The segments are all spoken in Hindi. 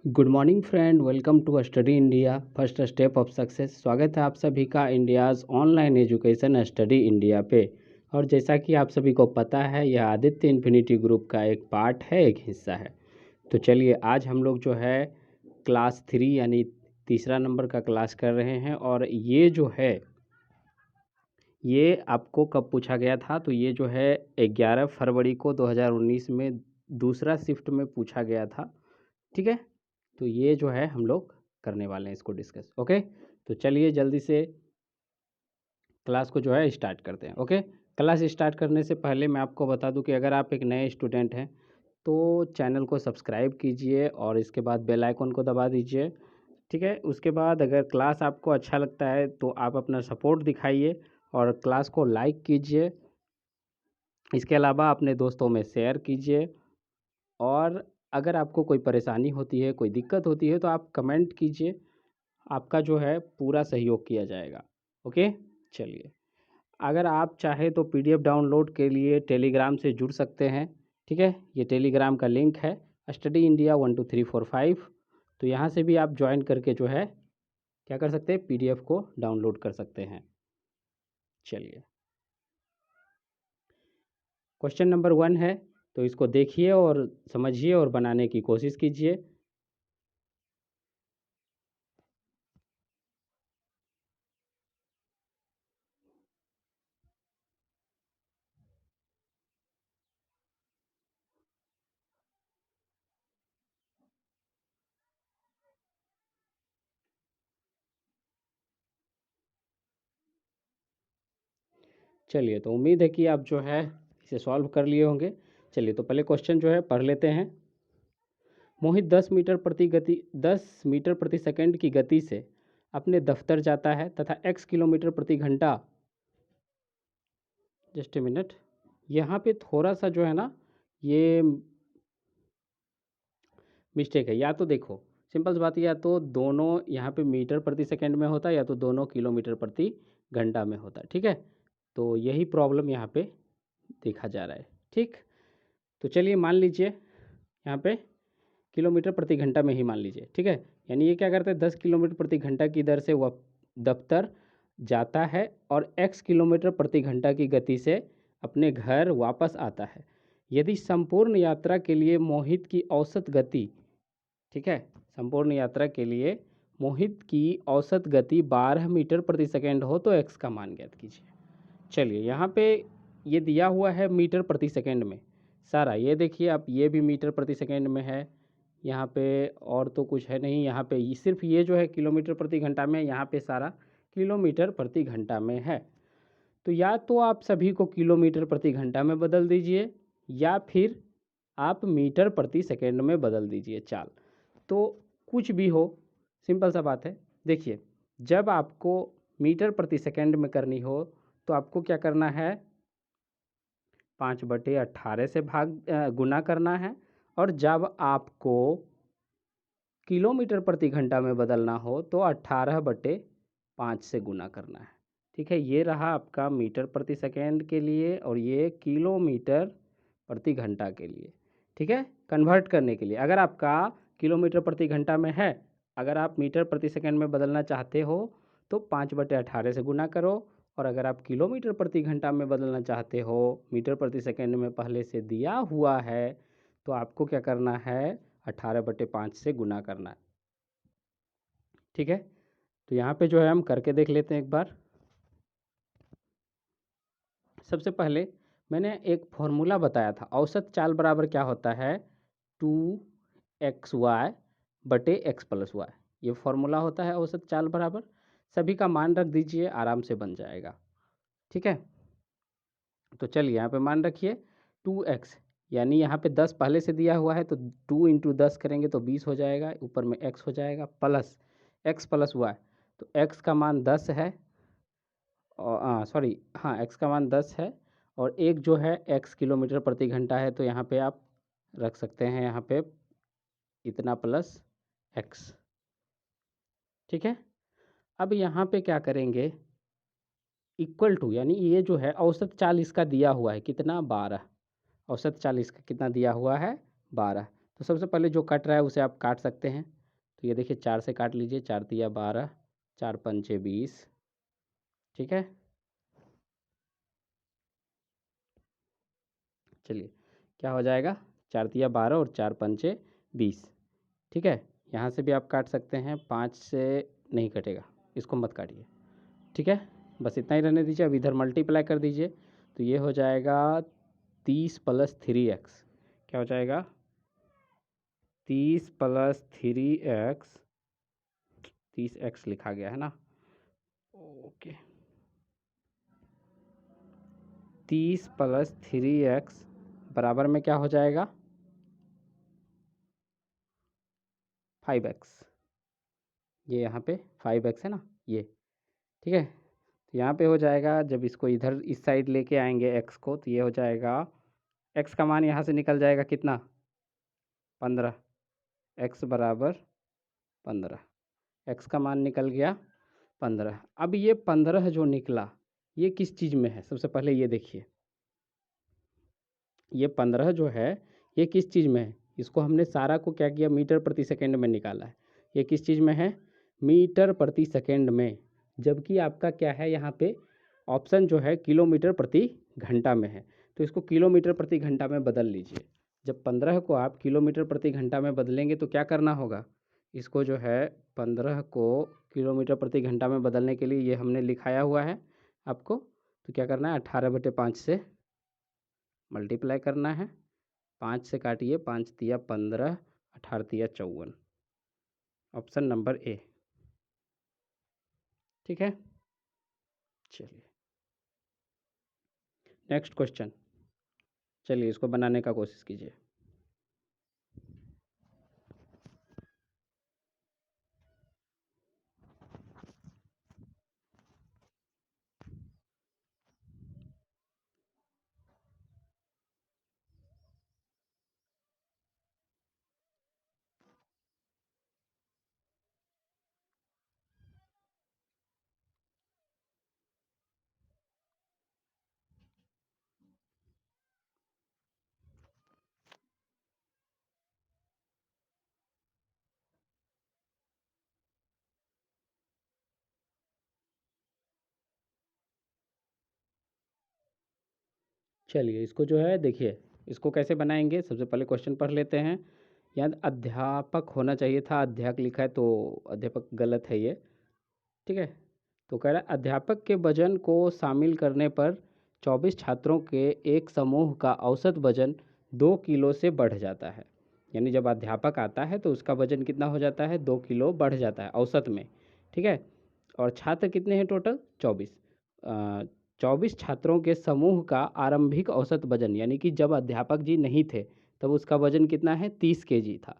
Good morning friend, welcome to study India first step of success. स्वागत है आप सभी का India's online education study India पे। और जैसा कि आप सभी को पता है, यह आदित्य इन्फिनिटी ग्रुप का एक पार्ट है, एक हिस्सा है। तो चलिए आज हम लोग जो है क्लास 3 यानी तीसरा नंबर का क्लास कर रहे हैं। और ये जो है ये आपको कब पूछा गया था? तो ये जो है 11 फरवरी को 2019 में दूसरा शिफ्ट में पूछा गया था। ठीक है, तो ये जो है हम लोग करने वाले हैं इसको डिस्कस। ओके, तो चलिए जल्दी से क्लास को जो है स्टार्ट करते हैं। ओके, क्लास स्टार्ट करने से पहले मैं आपको बता दूं कि अगर आप एक नए स्टूडेंट हैं तो चैनल को सब्सक्राइब कीजिए और इसके बाद बेल आइकन को दबा दीजिए। ठीक है, उसके बाद अगर क्लास आपको अच्छा लगता है तो आप अपना सपोर्ट दिखाइए और क्लास को लाइक कीजिए। इसके अलावा अपने दोस्तों में शेयर कीजिए। और अगर आपको कोई परेशानी होती है, कोई दिक्कत होती है, तो आप कमेंट कीजिए, आपका जो है पूरा सहयोग किया जाएगा। ओके, चलिए अगर आप चाहे तो पीडीएफ डाउनलोड के लिए टेलीग्राम से जुड़ सकते हैं। ठीक है, ये टेलीग्राम का लिंक है स्टडी इंडिया 12345। तो यहाँ से भी आप ज्वाइन करके जो है क्या कर सकते हैं, पीडीएफ को डाउनलोड कर सकते हैं। चलिए क्वेश्चन नंबर 1 है, तो इसको देखिए और समझिए और बनाने की कोशिश कीजिए। चलिए, तो उम्मीद है कि आप जो है इसे सॉल्व कर लिए होंगे। चलिए तो पहले क्वेश्चन जो है पढ़ लेते हैं। मोहित 10 मीटर प्रति सेकंड की गति से अपने दफ्तर जाता है तथा x किलोमीटर प्रति घंटा। जस्ट ए मिनट, यहाँ पे थोड़ा सा जो है ना ये मिस्टेक है। या तो देखो, सिंपल सी बात है, या तो दोनों यहाँ पे मीटर प्रति सेकंड में होता है या तो दोनों किलोमीटर प्रति घंटा में होता है। ठीक है, तो यही प्रॉब्लम यहाँ पे देखा जा रहा है। ठीक, तो चलिए मान लीजिए यहाँ पे किलोमीटर प्रति घंटा में ही मान लीजिए। ठीक है, यानी ये क्या करते हैं, 10 किलोमीटर प्रति घंटा की दर से वह दफ्तर जाता है और x किलोमीटर प्रति घंटा की गति से अपने घर वापस आता है। यदि संपूर्ण यात्रा के लिए मोहित की औसत गति, ठीक है, संपूर्ण यात्रा के लिए मोहित की औसत गति 12 मीटर प्रति सेकंड हो तो x का मान ज्ञात कीजिए। चलिए यहाँ पे ये दिया हुआ है मीटर प्रति सेकंड में सारा, ये देखिए आप, ये भी मीटर प्रति सेकंड में है यहाँ पे, और तो कुछ है नहीं यहाँ पे, सिर्फ ये जो है किलोमीटर प्रति घंटा में, यहाँ पे सारा किलोमीटर प्रति घंटा में है। तो या तो आप सभी को किलोमीटर प्रति घंटा में बदल दीजिए या फिर आप मीटर प्रति सेकंड में बदल दीजिए चाल। तो कुछ भी हो, सिंपल सा बात है। देखिए, जब आपको मीटर प्रति सेकंड में करनी हो तो आपको क्या करना है, 5/18 से गुना करना है। और जब आपको किलोमीटर प्रति घंटा में बदलना हो तो 18/5 से गुना करना है। ठीक है, ये रहा आपका मीटर प्रति सेकेंड के लिए और ये किलोमीटर प्रति घंटा के लिए। ठीक है, कन्वर्ट करने के लिए अगर आपका किलोमीटर प्रति घंटा में है, अगर आप मीटर प्रति सेकेंड में बदलना चाहते हो तो 5/18 से गुना करो। और अगर आप किलोमीटर प्रति घंटा में बदलना चाहते हो, मीटर प्रति सेकेंड में पहले से दिया हुआ है, तो आपको क्या करना है, 18/5 से गुना करना है। ठीक है, तो यहाँ पे जो है हम करके देख लेते हैं एक बार। सबसे पहले मैंने एक फॉर्मूला बताया था, औसत चाल बराबर क्या होता है, 2xy/x+y। ये फॉर्मूला होता है औसत चाल बराबर। सभी का मान रख दीजिए, आराम से बन जाएगा। ठीक है, तो चलिए यहाँ पे मान रखिए 2x, यानी यहाँ पे 10 पहले से दिया हुआ है तो 2 × 10 करेंगे तो 20 हो जाएगा, ऊपर में x हो जाएगा, प्लस x+y। तो x का मान 10 है, और सॉरी हाँ, x का मान 10 है। और एक जो है x किलोमीटर प्रति घंटा है, तो यहाँ पे आप रख सकते हैं यहाँ पे इतना प्लस x। ठीक है, अब यहाँ पे क्या करेंगे, इक्वल टू, यानी ये जो है औसत चाल इसका दिया हुआ है कितना, 12। औसत चाल इसका कितना दिया हुआ है, 12। तो सबसे पहले जो कट रहा है उसे आप काट सकते हैं। तो ये देखिए 4 से काट लीजिए, 4 तिया 12, 4 पंचे 20, ठीक है। चलिए क्या हो जाएगा, 4 तिया 12 और 4 पंचे 20, ठीक है। यहाँ से भी आप काट सकते हैं, 5 से नहीं कटेगा, इसको मत काटिए, ठीक है। बस इतना ही रहने दीजिए। अब इधर मल्टीप्लाई कर दीजिए, तो ये हो जाएगा 30 प्लस 3x, क्या हो जाएगा 30 प्लस 3x, 30x लिखा गया है ना, ओके। 30 प्लस 3x बराबर में क्या हो जाएगा 5x, ये यहाँ पे 5x है ना ये, ठीक है। तो यहाँ पे हो जाएगा, जब इसको इधर इस साइड लेके आएंगे x को, तो ये हो जाएगा x का मान यहाँ से निकल जाएगा कितना 15, x बराबर 15, x का मान निकल गया 15। अब ये 15 जो निकला ये किस चीज़ में है, सबसे पहले ये देखिए, ये 15 जो है ये किस चीज़ में है, इसको हमने सारा को क्या किया मीटर प्रति सेकंड में निकाला है। ये किस चीज़ में है, मीटर प्रति सेकंड में, जबकि आपका क्या है यहाँ पे ऑप्शन जो है किलोमीटर प्रति घंटा में है। तो इसको किलोमीटर प्रति घंटा में बदल लीजिए। जब 15 को आप किलोमीटर प्रति घंटा में बदलेंगे तो क्या करना होगा, इसको जो है 15 को किलोमीटर प्रति घंटा में बदलने के लिए ये हमने लिखाया हुआ है आपको। तो क्या करना है 18/5 से मल्टीप्लाई करना है, 5 से काटिए, 5 तिया 15, 18 तिया 54, ऑप्शन नंबर ए, ठीक है। चलिए नेक्स्ट क्वेश्चन, चलिए इसको बनाने का कोशिश कीजिए। चलिए इसको जो है देखिए, इसको कैसे बनाएंगे, सबसे पहले क्वेश्चन पढ़ लेते हैं। यहाँ अध्यापक होना चाहिए था, अध्यापक लिखा है तो अध्यापक गलत है ये, ठीक है। तो कह रहा है अध्यापक के वजन को शामिल करने पर 24 छात्रों के एक समूह का औसत वजन 2 किलो से बढ़ जाता है। यानी जब अध्यापक आता है तो उसका वजन कितना हो जाता है 2 किलो बढ़ जाता है औसत में, ठीक है। और छात्र कितने हैं टोटल 24, 24 छात्रों के समूह का आरंभिक औसत वजन, यानी कि जब अध्यापक जी नहीं थे तब उसका वजन कितना है 30 kg था।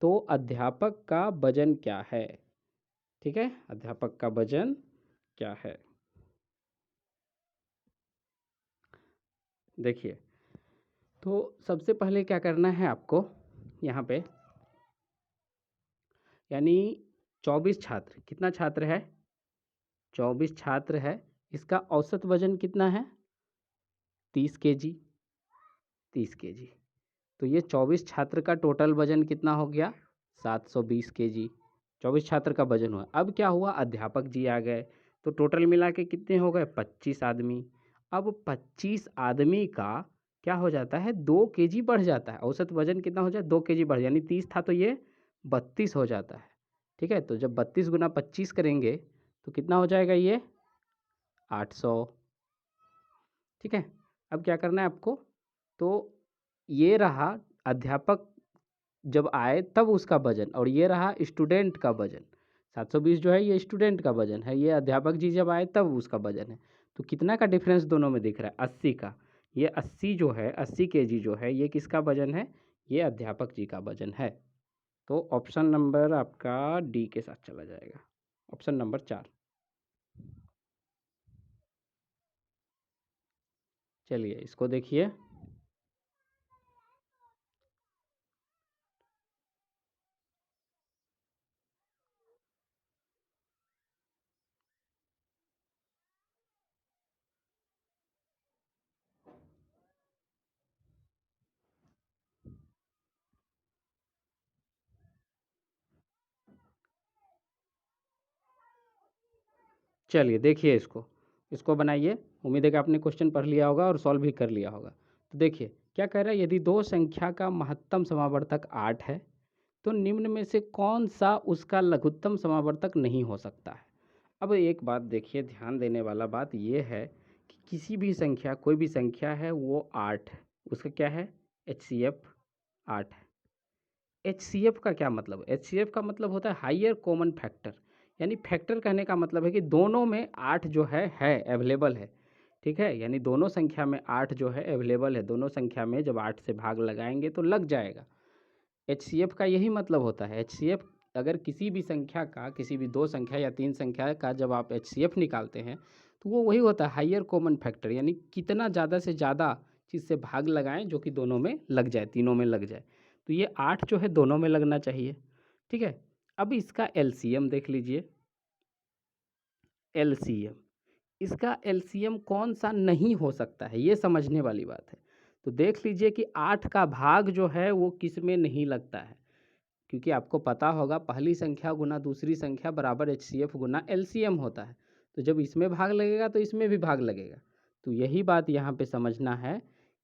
तो अध्यापक का वजन क्या है, ठीक है, अध्यापक का वजन क्या है। देखिए तो सबसे पहले क्या करना है आपको यहाँ पे, यानी 24 छात्र, कितना छात्र है 24 छात्र है, इसका औसत वजन कितना है 30 kg, 30 kg। तो ये 24 छात्र का टोटल वजन कितना हो गया 720 kg, 24 छात्र का वजन हुआ। अब क्या हुआ अध्यापक जी आ गए, तो टोटल मिला के कितने हो गए 25 आदमी। अब 25 आदमी का क्या हो जाता है 2 kg बढ़ जाता है, औसत वजन कितना हो जाए 2 kg बढ़, यानी 30 था तो ये 32 हो जाता है, ठीक है। तो जब 32 गुना 25 करेंगे तो कितना हो जाएगा ये 800, ठीक है। अब क्या करना है आपको, तो ये रहा अध्यापक जब आए तब उसका वजन, और ये रहा स्टूडेंट का वजन। 720 जो है ये स्टूडेंट का वजन है, ये अध्यापक जी जब आए तब उसका वजन है। तो कितना का डिफरेंस दोनों में दिख रहा है 80 का। ये 80 जो है 80 kg जो है ये किसका वजन है, ये अध्यापक जी का वजन है। तो ऑप्शन नंबर आपका डी के साथ चला जाएगा, ऑप्शन नंबर 4। चलिए इसको देखिए, चलिए देखिए इसको, इसको बनाइए। उम्मीद है कि आपने क्वेश्चन पढ़ लिया होगा और सॉल्व भी कर लिया होगा। तो देखिए क्या कह रहा है, यदि दो संख्या का महत्तम समावर्तक 8 है तो निम्न में से कौन सा उसका लघुत्तम समावर्तक नहीं हो सकता है। अब एक बात देखिए, ध्यान देने वाला बात यह है कि किसी भी संख्या, कोई भी संख्या है वो 8 है, उसका क्या है, एच सी एफ 8 है। एच सी एफ का क्या मतलब, एच सी एफ का मतलब होता है हाइयर कॉमन फैक्टर, यानी फैक्टर कहने का मतलब है कि दोनों में 8 जो है अवेलेबल है। ठीक है, यानी दोनों संख्या में 8 जो है अवेलेबल है, दोनों संख्या में जब 8 से भाग लगाएंगे तो लग जाएगा। एच सी एफ का यही मतलब होता है। एच सी एफ अगर किसी भी संख्या का, किसी भी दो संख्या या तीन संख्या का जब आप एच सी एफ निकालते हैं तो वो वही होता है हाइयर कॉमन फैक्टर, यानी कितना ज़्यादा से ज़्यादा चीज़ से भाग लगाएं जो कि दोनों में लग जाए, तीनों में लग जाए। तो ये 8 जो है दोनों में लगना चाहिए। ठीक है, अब इसका एल सी एम देख लीजिए, एल सी एम, इसका एलसीएम कौन सा नहीं हो सकता है, ये समझने वाली बात है। तो देख लीजिए कि 8 का भाग जो है वो किस में नहीं लगता है, क्योंकि आपको पता होगा पहली संख्या गुना दूसरी संख्या बराबर एच सी एफ गुना एल सी एम होता है। तो जब इसमें भाग लगेगा तो इसमें भी भाग लगेगा। तो यही बात यहाँ पे समझना है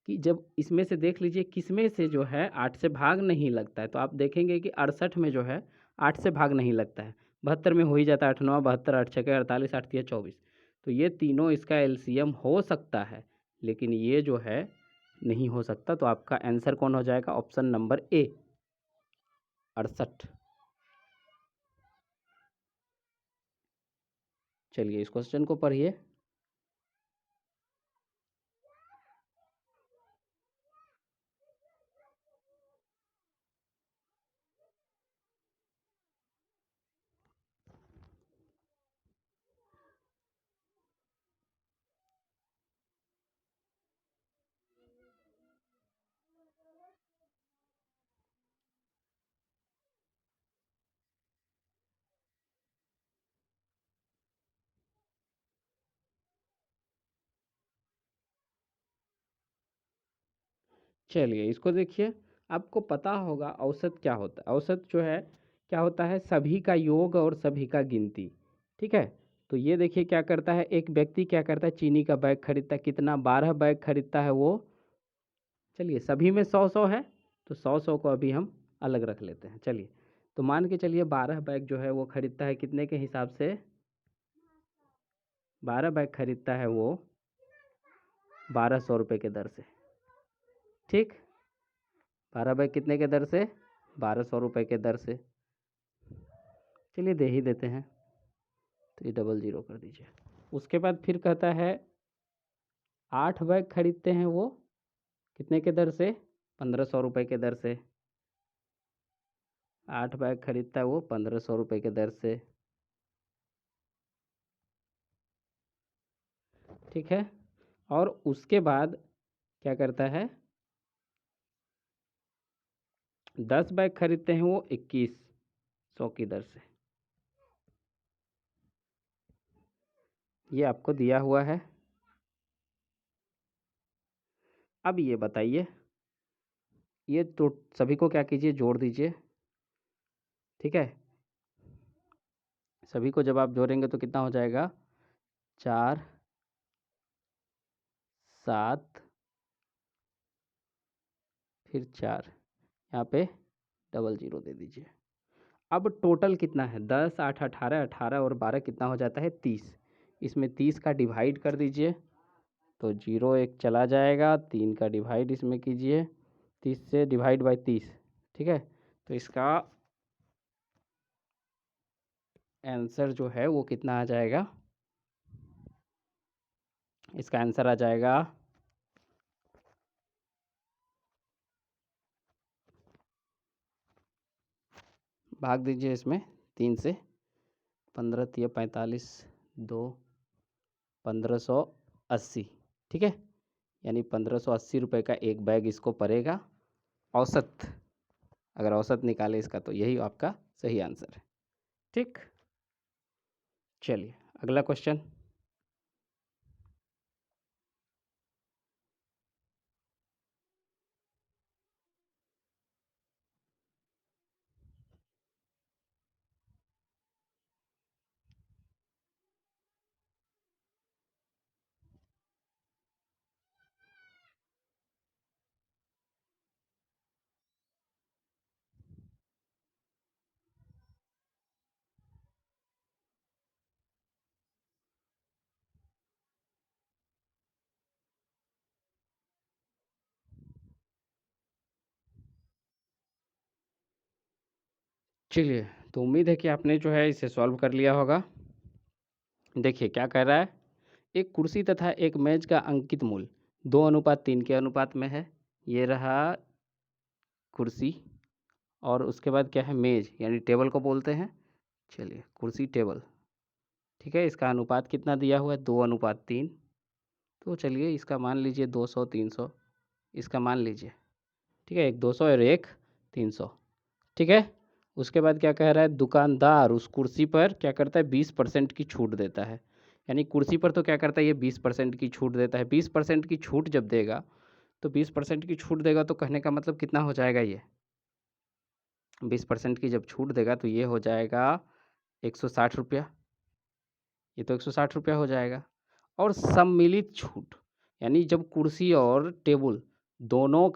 कि जब इसमें से देख लीजिए किसमें से जो है 8 से भाग नहीं लगता है, तो आप देखेंगे कि 68 में जो है 8 से भाग नहीं लगता है, 72 में हो ही जाता है, 8 9 72, 8 6 48, 8 3 24। तो ये तीनों इसका एलसीएम हो सकता है, लेकिन ये जो है नहीं हो सकता। तो आपका आंसर कौन हो जाएगा, ऑप्शन नंबर ए, 68। चलिए इस क्वेश्चन को पढ़िए। चलिए इसको देखिए, आपको पता होगा औसत क्या होता है। औसत जो है क्या होता है, सभी का योग और सभी का गिनती। ठीक है, तो ये देखिए क्या करता है, एक व्यक्ति क्या करता है, चीनी का बैग खरीदता है, कितना, 12 बैग खरीदता है वो। चलिए सभी में 100 100 है, तो 100 100 को अभी हम अलग रख लेते हैं। चलिए तो मान के चलिए 12 बैग जो है वो खरीदता है कितने के हिसाब से, 12 बैग खरीदता है वो 1200 रुपये के दर से। ठीक, 12 बैग कितने के दर से, 1200 रुपये के दर से। चलिए दे ही देते हैं, तो ये डबल ज़ीरो कर दीजिए। उसके बाद फिर कहता है 8 बैग खरीदते हैं वो कितने के दर से, 1500 रुपये के दर से। 8 बैग खरीदता है वो 1500 रुपये के दर से। ठीक है, और उसके बाद क्या करता है, 10 बैग खरीदते हैं वो 2100 की दर से। ये आपको दिया हुआ है। अब ये बताइए, ये तो सभी को क्या कीजिए, जोड़ दीजिए। ठीक है, सभी को जब आप जोड़ेंगे तो कितना हो जाएगा, 4 7 फिर 4, यहाँ पे डबल ज़ीरो दे दीजिए। अब टोटल कितना है, 10 8 18, 18 और 12 कितना हो जाता है, 30। इसमें 30 का डिवाइड कर दीजिए, तो जीरो एक चला जाएगा, 3 का डिवाइड इसमें कीजिए, 30 से डिवाइड बाई 30। ठीक है, तो इसका आंसर जो है वो कितना आ जाएगा, इसका आंसर आ जाएगा, भाग दीजिए इसमें 3 से, 15 3 45, 2 1580। ठीक है, यानी 1580 रुपये का एक बैग इसको पड़ेगा औसत। अगर औसत निकाले इसका तो यही आपका सही आंसर है। ठीक, चलिए अगला क्वेश्चन। चलिए, तो उम्मीद है कि आपने जो है इसे सॉल्व कर लिया होगा। देखिए क्या कह रहा है, एक कुर्सी तथा एक मेज का अंकित मूल्य 2:3 के अनुपात में है। ये रहा कुर्सी और उसके बाद क्या है, मेज यानी टेबल को बोलते हैं। चलिए, कुर्सी टेबल, ठीक है, इसका अनुपात कितना दिया हुआ है, 2:3। तो चलिए इसका मान लीजिए 200 300, इसका मान लीजिए, ठीक है, एक 200 और एक 300, ठीक है। उसके बाद क्या कह रहा है, दुकानदार उस कुर्सी पर क्या करता है, 20% की छूट देता है। यानी कुर्सी पर तो क्या करता है, ये 20% की छूट देता है। 20% की छूट जब देगा, तो 20% की छूट देगा तो कहने का मतलब कितना हो जाएगा, ये 20% की जब छूट देगा तो ये हो जाएगा 160 रुपया। ये तो 160 रुपया हो जाएगा। और सम्मिलित छूट, यानी जब कुर्सी और टेबल दोनों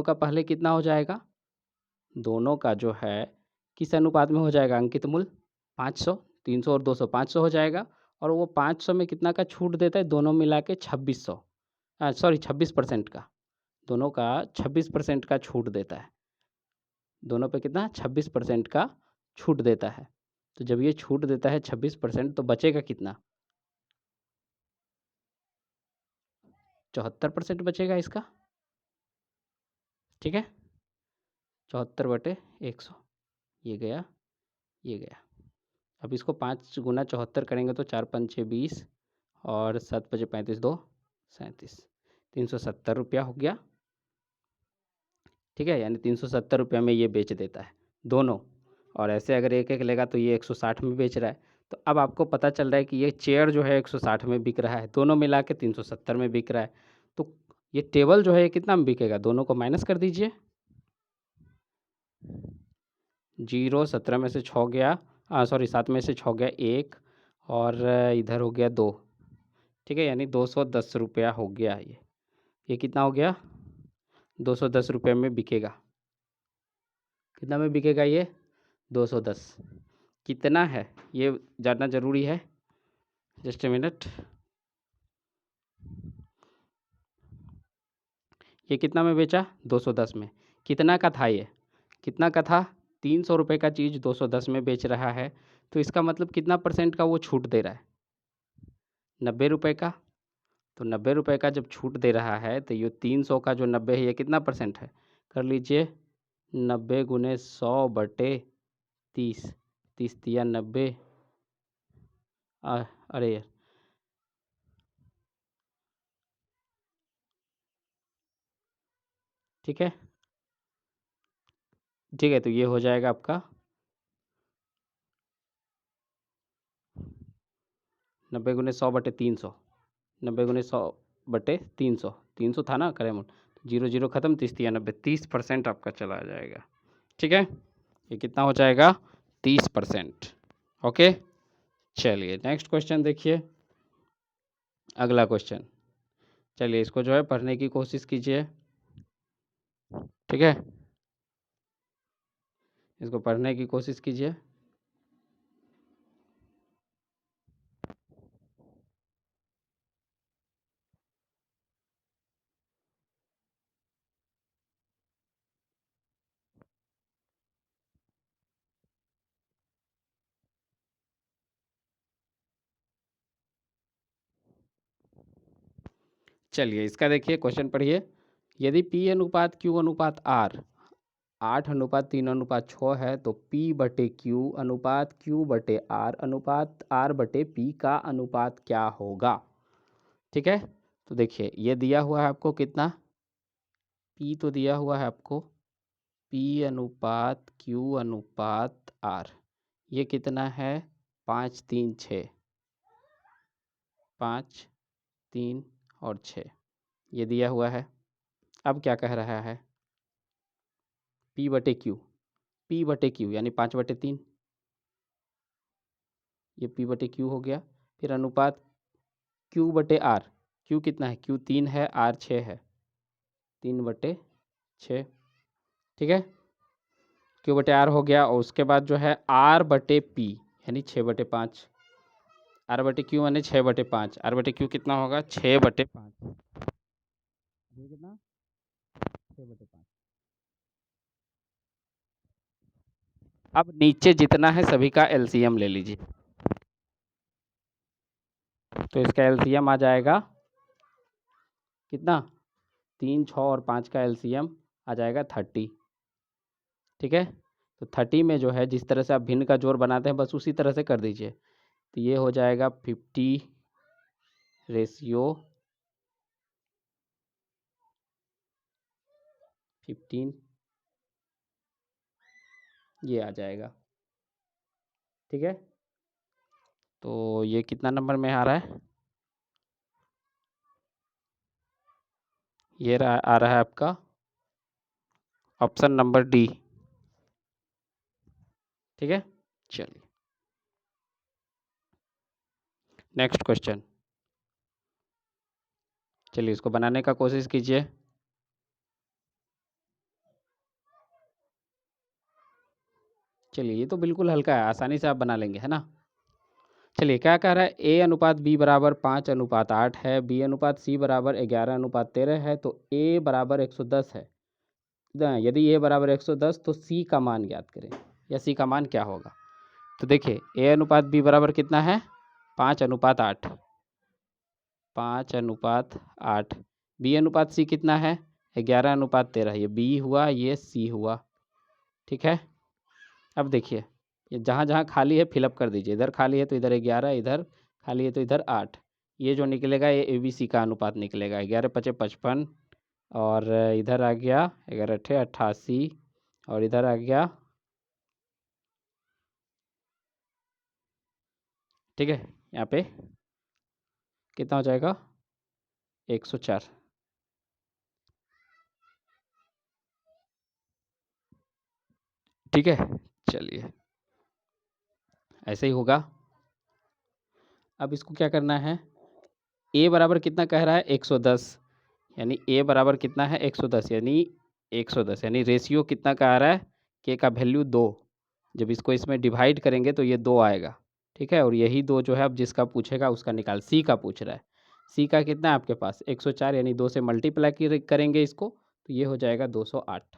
का पहले कितना हो जाएगा, दोनों का जो है किस अनुपात में हो जाएगा, अंकित मूल्य 500, 300 और 200 500 हो जाएगा। और वो 500 में कितना का छूट देता है, दोनों मिला के 2600, सॉरी 26% का, दोनों का 26% का छूट देता है। दोनों पे कितना, 26% का छूट देता है। तो जब ये छूट देता है 26%, तो बचेगा कितना, 74% बचेगा इसका, ठीक है। 74/100, ये गया, ये गया। अब इसको 5 गुना 74 करेंगे तो 4 5 6 20 और 7 5 35 2 37, 370 रुपया हो गया, ठीक है। यानी 370 रुपया में ये बेच देता है दोनों। और ऐसे अगर एक एक लेगा तो ये 160 में बेच रहा है। तो अब आपको पता चल रहा है कि ये चेयर जो है 160 में बिक रहा है, दोनों मिला के 370 में बिक रहा है। तो ये टेबल जो है ये कितना में बिकेगा, दोनों को माइनस कर दीजिए। 0 17 में से 6 गया, सॉरी 7 में से 6 गया 1, और इधर हो गया 2, ठीक है। यानी 210 रुपया हो गया ये कितना हो गया, 210 रुपये में बिकेगा। कितना में बिकेगा ये, 210। कितना है ये जानना ज़रूरी है, जस्ट ए मिनट। ये कितना में बेचा, 210 में। कितना का था ये, कितना का था, 300 रुपये का चीज़ 210 में बेच रहा है। तो इसका मतलब कितना परसेंट का वो छूट दे रहा है, 90 रुपये का। तो 90 रुपये का जब छूट दे रहा है तो ये 300 का जो 90 है ये कितना परसेंट है, कर लीजिए 90 गुने 100/30, 30 तिया 90, अरे यार, ठीक है, ठीक है। तो ये हो जाएगा आपका 90 गुने 100/300, 90 गुने 100/300, 300 था ना करेमन, 0 0 खत्म, 30 तिया 90, 30% आपका चला जाएगा, ठीक है। ये कितना हो जाएगा, 30%। ओके, चलिए नेक्स्ट क्वेश्चन देखिए, अगला क्वेश्चन। चलिए इसको जो है पढ़ने की कोशिश कीजिए, ठीक है, इसको पढ़ने की कोशिश कीजिए। चलिए इसका देखिए, क्वेश्चन पढ़िए। यदि P अनुपात Q अनुपात R 8:3:6 है तो P/Q अनुपात Q/R अनुपात R/P का अनुपात क्या होगा, ठीक है। तो देखिए ये दिया हुआ है आपको कितना, P तो दिया हुआ है आपको, P अनुपात Q अनुपात R, ये कितना है, 5 3 6, 5 3 और 6, ये दिया हुआ है। अब क्या कह रहा है, P/Q यानी 5/3, ये P/Q हो गया। फिर अनुपात Q/R, Q कितना है, Q 3 है, R 6 है, 3/6, ठीक है। Q/R हो गया। और उसके बाद जो है R/P यानी 6/5, R/Q यानी 6/5, R/Q कितना होगा, 6/5, ये कितना, 6/5, अब नीचे जितना है सभी का एलसीएम ले लीजिए। तो इसका एलसीएम आ जाएगा कितना, 3, 6 और 5 का एलसीएम आ जाएगा 30। ठीक है, तो 30 में जो है जिस तरह से आप भिन्न का जोड़ बनाते हैं बस उसी तरह से कर दीजिए। तो ये हो जाएगा 50 रेशियो 15, ये आ जाएगा। ठीक है, तो ये कितना नंबर में आ रहा है, ये आ रहा है आपका ऑप्शन नंबर डी। ठीक है, चलिए नेक्स्ट क्वेश्चन, चलिए इसको बनाने का कोशिश कीजिए। चलिए ये तो बिल्कुल हल्का है, आसानी से आप बना लेंगे, है ना। चलिए क्या कह रहा है, ए अनुपात बी बराबर 5:8 है, बी अनुपात सी बराबर 11:13 है, तो ए बराबर 110 है। यदि ए बराबर 110 तो सी का मान ज्ञात करें, या सी का मान क्या होगा। तो देखिए ए अनुपात बी बराबर कितना है, 5:8, 5:8। बी अनुपात सी कितना है, 11:13। ये बी हुआ, ये सी हुआ। ठीक है, अब देखिए ये जहाँ जहाँ खाली है फिलअप कर दीजिए। इधर खाली है तो इधर 11, इधर खाली है तो इधर 8। ये जो निकलेगा ये ए बी सी का अनुपात निकलेगा। 11×5 = 55 और इधर आ गया 11×8 = 88 और इधर आ गया, ठीक है, यहाँ पे कितना हो जाएगा, 104। ठीक है, चलिए ऐसे ही होगा। अब इसको क्या करना है, ए बराबर कितना कह रहा है, 110, यानी ए बराबर कितना है, 110, यानी 110 यानी रेशियो कितना का आ रहा है, के का वैल्यू 2। जब इसको इसमें डिवाइड करेंगे तो ये 2 आएगा। ठीक है, और यही 2 जो है अब जिसका पूछेगा उसका निकाल, सी का पूछ रहा है। सी का कितना है आपके पास, 104, यानी 2 से मल्टीप्लाई करेंगे इसको तो ये हो जाएगा 208।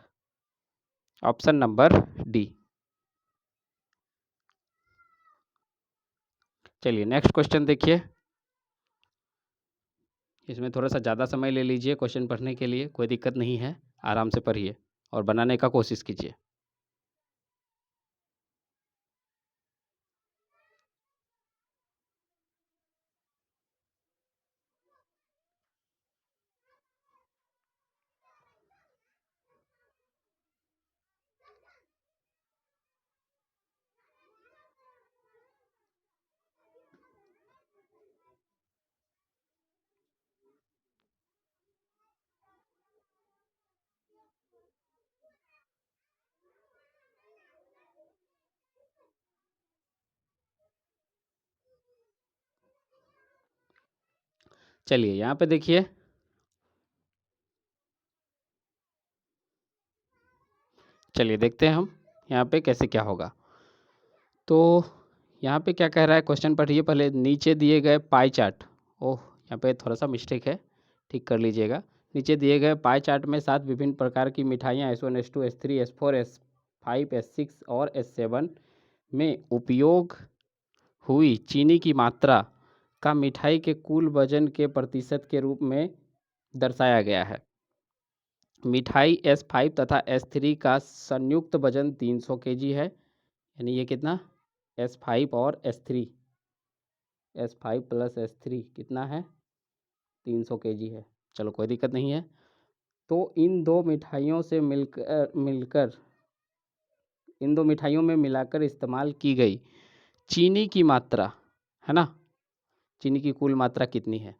Option number D. चलिए नेक्स्ट क्वेश्चन देखिए, इसमें थोड़ा सा ज़्यादा समय ले लीजिए क्वेश्चन पढ़ने के लिए, कोई दिक्कत नहीं है, आराम से पढ़िए और बनाने का कोशिश कीजिए। चलिए यहाँ पे देखिए, चलिए देखते हैं हम यहाँ पे कैसे क्या होगा। तो यहाँ पे क्या कह रहा है, क्वेश्चन पढ़िए पहले। नीचे दिए गए पाई चार्ट, ओह यहाँ पे थोड़ा सा मिस्टेक है, ठीक कर लीजिएगा। नीचे दिए गए पाई चार्ट में 7 विभिन्न प्रकार की मिठाइयाँ S1 S2 S3 S4 S5 S6 और S7 में उपयोग हुई चीनी की मात्रा का मिठाई के कुल वजन के प्रतिशत के रूप में दर्शाया गया है। मिठाई S5 तथा S3 का संयुक्त वजन 300 kg है, यानी ये कितना, S5 और S3, S5 + S3 कितना है, 300 kg है। चलो कोई दिक्कत नहीं है। तो इन दो मिठाइयों से इन दो मिठाइयों में मिलाकर इस्तेमाल की गई चीनी की मात्रा, है ना, चीनी की कुल मात्रा कितनी है।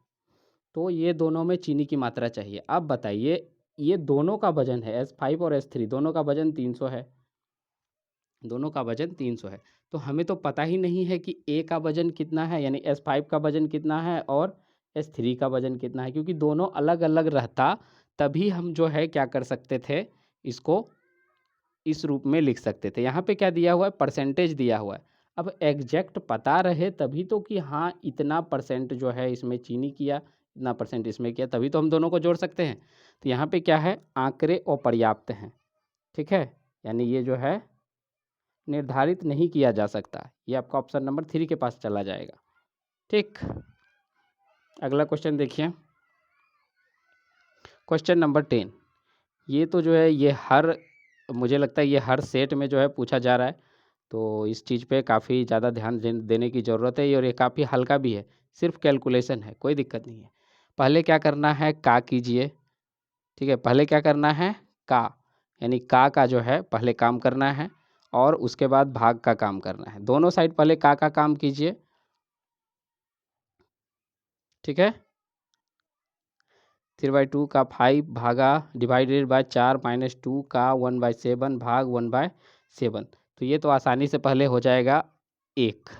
तो ये दोनों में चीनी की मात्रा चाहिए। अब बताइए, ये दोनों का वजन है, S5 और S3 दोनों का वजन 300 है, दोनों का वजन 300 है। तो हमें तो पता ही नहीं है कि ए का वजन कितना है, यानी S5 का वजन कितना है और S3 का वजन कितना है, क्योंकि दोनों अलग अलग रहता तभी हम जो है क्या कर सकते थे, इसको इस रूप में लिख सकते थे। यहाँ पे क्या दिया हुआ है, परसेंटेज दिया हुआ है। अब एग्जैक्ट पता रहे तभी तो, कि हाँ इतना परसेंट जो है इसमें चीनी किया, इतना परसेंट इसमें किया, तभी तो हम दोनों को जोड़ सकते हैं। तो यहाँ पे क्या है, आंकड़े अपर्याप्त हैं। ठीक है, यानी ये जो है निर्धारित नहीं किया जा सकता। ये आपका ऑप्शन नंबर 3 के पास चला जाएगा। ठीक, अगला क्वेश्चन देखिए, क्वेश्चन नंबर 10। ये तो जो है ये हर, मुझे लगता है ये हर सेट में जो है पूछा जा रहा है, तो इस चीज़ पे काफ़ी ज़्यादा ध्यान देने की ज़रूरत है, और ये काफ़ी हल्का भी है, सिर्फ कैलकुलेशन है, कोई दिक्कत नहीं है। पहले क्या करना है, का कीजिए। ठीक है, पहले क्या करना है, का, यानी का जो है पहले काम करना है, और उसके बाद भाग का काम करना है। दोनों साइड पहले का काम कीजिए। ठीक है, 3/2 का 5 भागा डिवाइडेड बाय 4 माइनस 2 का 1/7 भाग 1/7। तो ये तो आसानी से पहले हो जाएगा 1।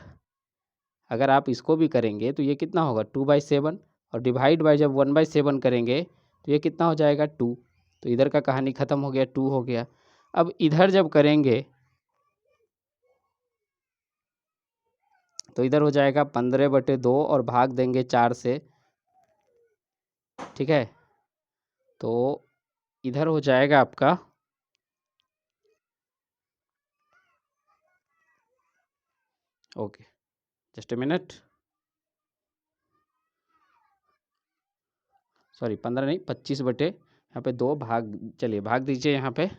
अगर आप इसको भी करेंगे तो ये कितना होगा, 2/7, और डिवाइड बाय जब 1/7 करेंगे तो ये कितना हो जाएगा, 2। तो इधर का कहानी ख़त्म हो गया, 2 हो गया। अब इधर जब करेंगे तो इधर हो जाएगा 15/2 और भाग देंगे 4 से। ठीक है, तो इधर हो जाएगा आपका, okay just a minute, sorry 15 नहीं, 25/, यहाँ पे 2 भाग, चलिए भाग दीजिए यहाँ पे,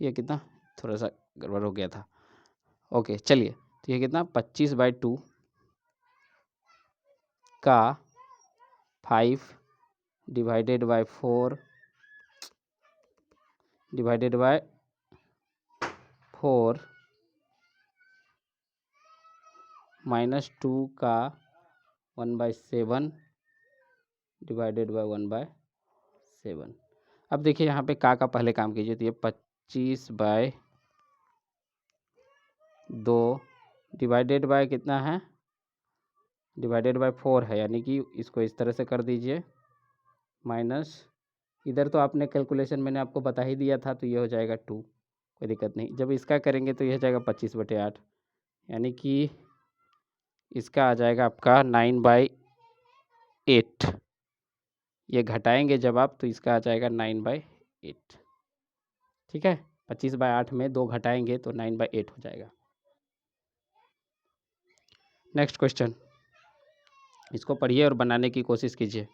ये कितना, थोड़ा सा गड़बड़ हो गया था। ओके चलिए, तो ये कितना, 25/2 का 5 divided by 4 divided by 4 minus 2 का 1/7 डिवाइडेड बाय 1/7। अब देखिए यहाँ पे का पहले काम कीजिए, तो ये 25/2 डिवाइडेड बाय कितना है, डिवाइडेड बाय 4 है, यानी कि इसको इस तरह से कर दीजिए, माइनस, इधर तो आपने कैलकुलेशन मैंने आपको बता ही दिया था, तो ये हो जाएगा 2, कोई दिक्कत नहीं। जब इसका करेंगे तो ये हो जाएगा 25/8, यानी कि इसका आ जाएगा आपका 9/8। ये घटाएंगे जब आप, तो इसका आ जाएगा 9/8। ठीक है, 25/8 में 2 घटाएंगे तो 9/8 हो जाएगा। नेक्स्ट क्वेश्चन, इसको पढ़िए और बनाने की कोशिश कीजिए।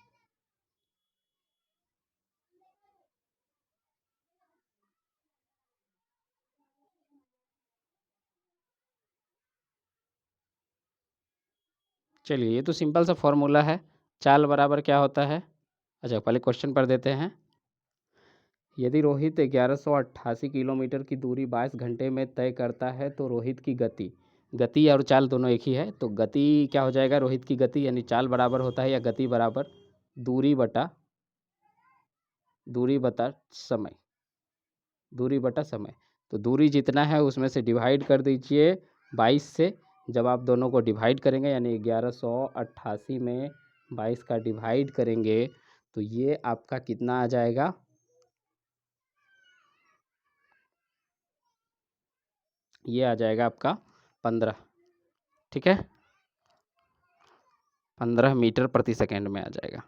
चलिए, ये तो सिंपल सा फॉर्मूला है, चाल बराबर क्या होता है। अच्छा पहले क्वेश्चन पढ़ देते हैं। यदि रोहित 1188 किलोमीटर की दूरी 22 घंटे में तय करता है तो रोहित की गति, गति और चाल दोनों एक ही है, तो गति क्या हो जाएगा, रोहित की गति यानी चाल बराबर होता है, या गति बराबर दूरी बटा समय, दूरी बटा समय। तो दूरी जितना है उसमें से डिवाइड कर दीजिए 22 से। जब आप दोनों को डिवाइड करेंगे, यानी 1188 में 22 का डिवाइड करेंगे, तो ये आपका कितना आ जाएगा, ये आ जाएगा आपका 15। ठीक है, 15 मीटर प्रति सेकेंड में आ जाएगा।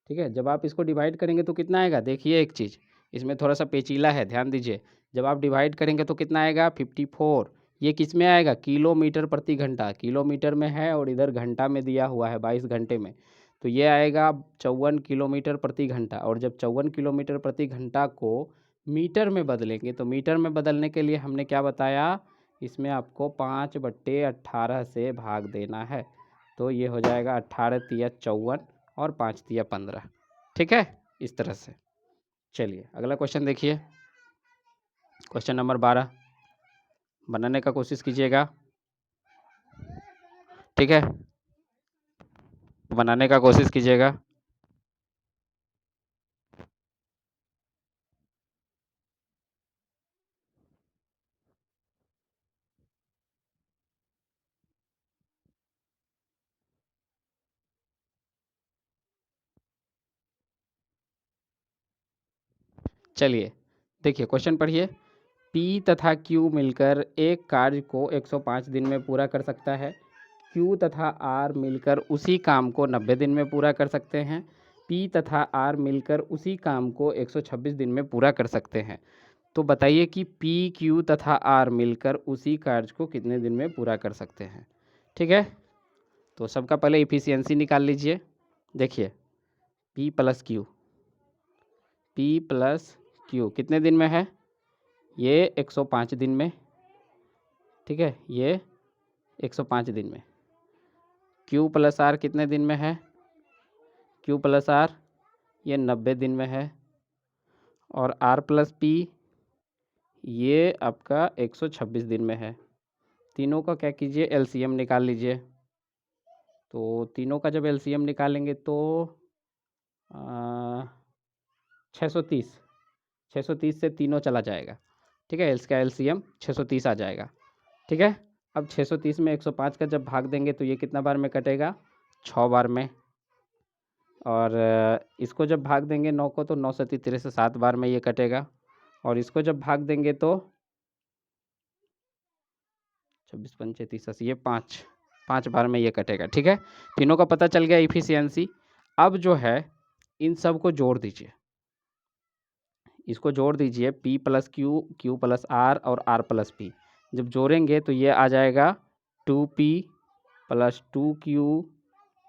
ठीक है, जब आप इसको डिवाइड करेंगे तो कितना आएगा, देखिए एक चीज़ इसमें थोड़ा सा पेचीला है, ध्यान दीजिए। जब आप डिवाइड करेंगे तो कितना आएगा, 54। ये किस में आएगा, किलोमीटर प्रति घंटा, किलोमीटर में है, और इधर घंटा में दिया हुआ है 22 घंटे में, तो ये आएगा 54 किलोमीटर प्रति घंटा। और जब 54 किलोमीटर प्रति घंटा को मीटर में बदलेंगे, तो मीटर में बदलने के लिए हमने क्या बताया, इसमें आपको 5/18 से भाग देना है, तो ये हो जाएगा 18 तिया 54 और 5 तिया 15। ठीक है, इस तरह से। चलिए अगला क्वेश्चन देखिए, क्वेश्चन नंबर 12, बनाने का कोशिश कीजिएगा। ठीक है, बनाने का कोशिश कीजिएगा। चलिए देखिए, क्वेश्चन पढ़िए। P तथा Q मिलकर एक कार्य को 105 दिन में पूरा कर सकता है। Q तथा R मिलकर उसी काम को 90 दिन में पूरा कर सकते हैं। P तथा R मिलकर उसी काम को 126 दिन में पूरा कर सकते हैं। तो बताइए कि P, Q तथा R मिलकर उसी कार्य को कितने दिन में पूरा कर सकते हैं। ठीक है, तो सबका पहले इफ़िशियंसी निकाल लीजिए। देखिए P प्लस Q कितने दिन में है, ये 105 दिन में। ठीक है, ये 105 दिन में। Q प्लस R कितने दिन में है, Q प्लस R ये 90 दिन में है। और R प्लस P ये आपका 126 दिन में है। तीनों का क्या कीजिए, एलसीएम निकाल लीजिए। तो तीनों का जब एलसीएम निकालेंगे तो 630 से तीनों चला जाएगा। ठीक है, इसका एलसीएम 630 आ जाएगा। ठीक है, अब 630 में 105 का जब भाग देंगे तो ये कितना बार में कटेगा, 6 बार में। और इसको जब भाग देंगे 9 को तो 9 से 3 से 7 बार में ये कटेगा। और इसको जब भाग देंगे तो 26 पंचे 30 ये 5 बार में ये कटेगा। ठीक है, तीनों का पता चल गया इफिशियंसी। अब जो है इन सब को जोड़ दीजिए, इसको जोड़ दीजिए P plus Q plus R और R प्लस P। जब जोड़ेंगे तो ये आ जाएगा 2P प्लस 2Q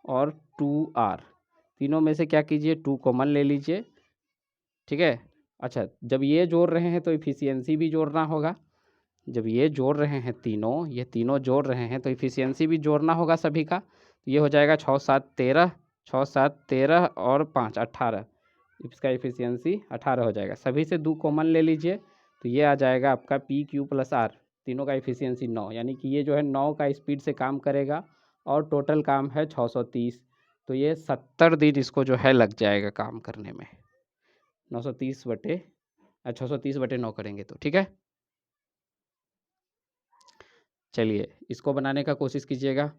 और 2R। तीनों में से क्या कीजिए, 2 कॉमन ले लीजिए। ठीक है, अच्छा जब ये जोड़ रहे हैं तो इफिशियंसी भी जोड़ना होगा। जब ये जोड़ रहे हैं तीनों, ये तीनों जोड़ रहे हैं तो इफिशियंसी भी जोड़ना होगा सभी का। तो ये हो जाएगा 6 7 13, 6 7 13 और 5 18। इसका इफिशियंसी 18 हो जाएगा। सभी से 2 कॉमन ले लीजिए तो ये आ जाएगा आपका PQ प्लस R। तीनों का इफिशियंसी 9, यानी कि ये जो है 9 का स्पीड से काम करेगा और टोटल काम है 630। तो ये 70 दिन इसको जो है लग जाएगा काम करने में। 630/9 करेंगे तो। ठीक है, चलिए इसको बनाने का कोशिश कीजिएगा।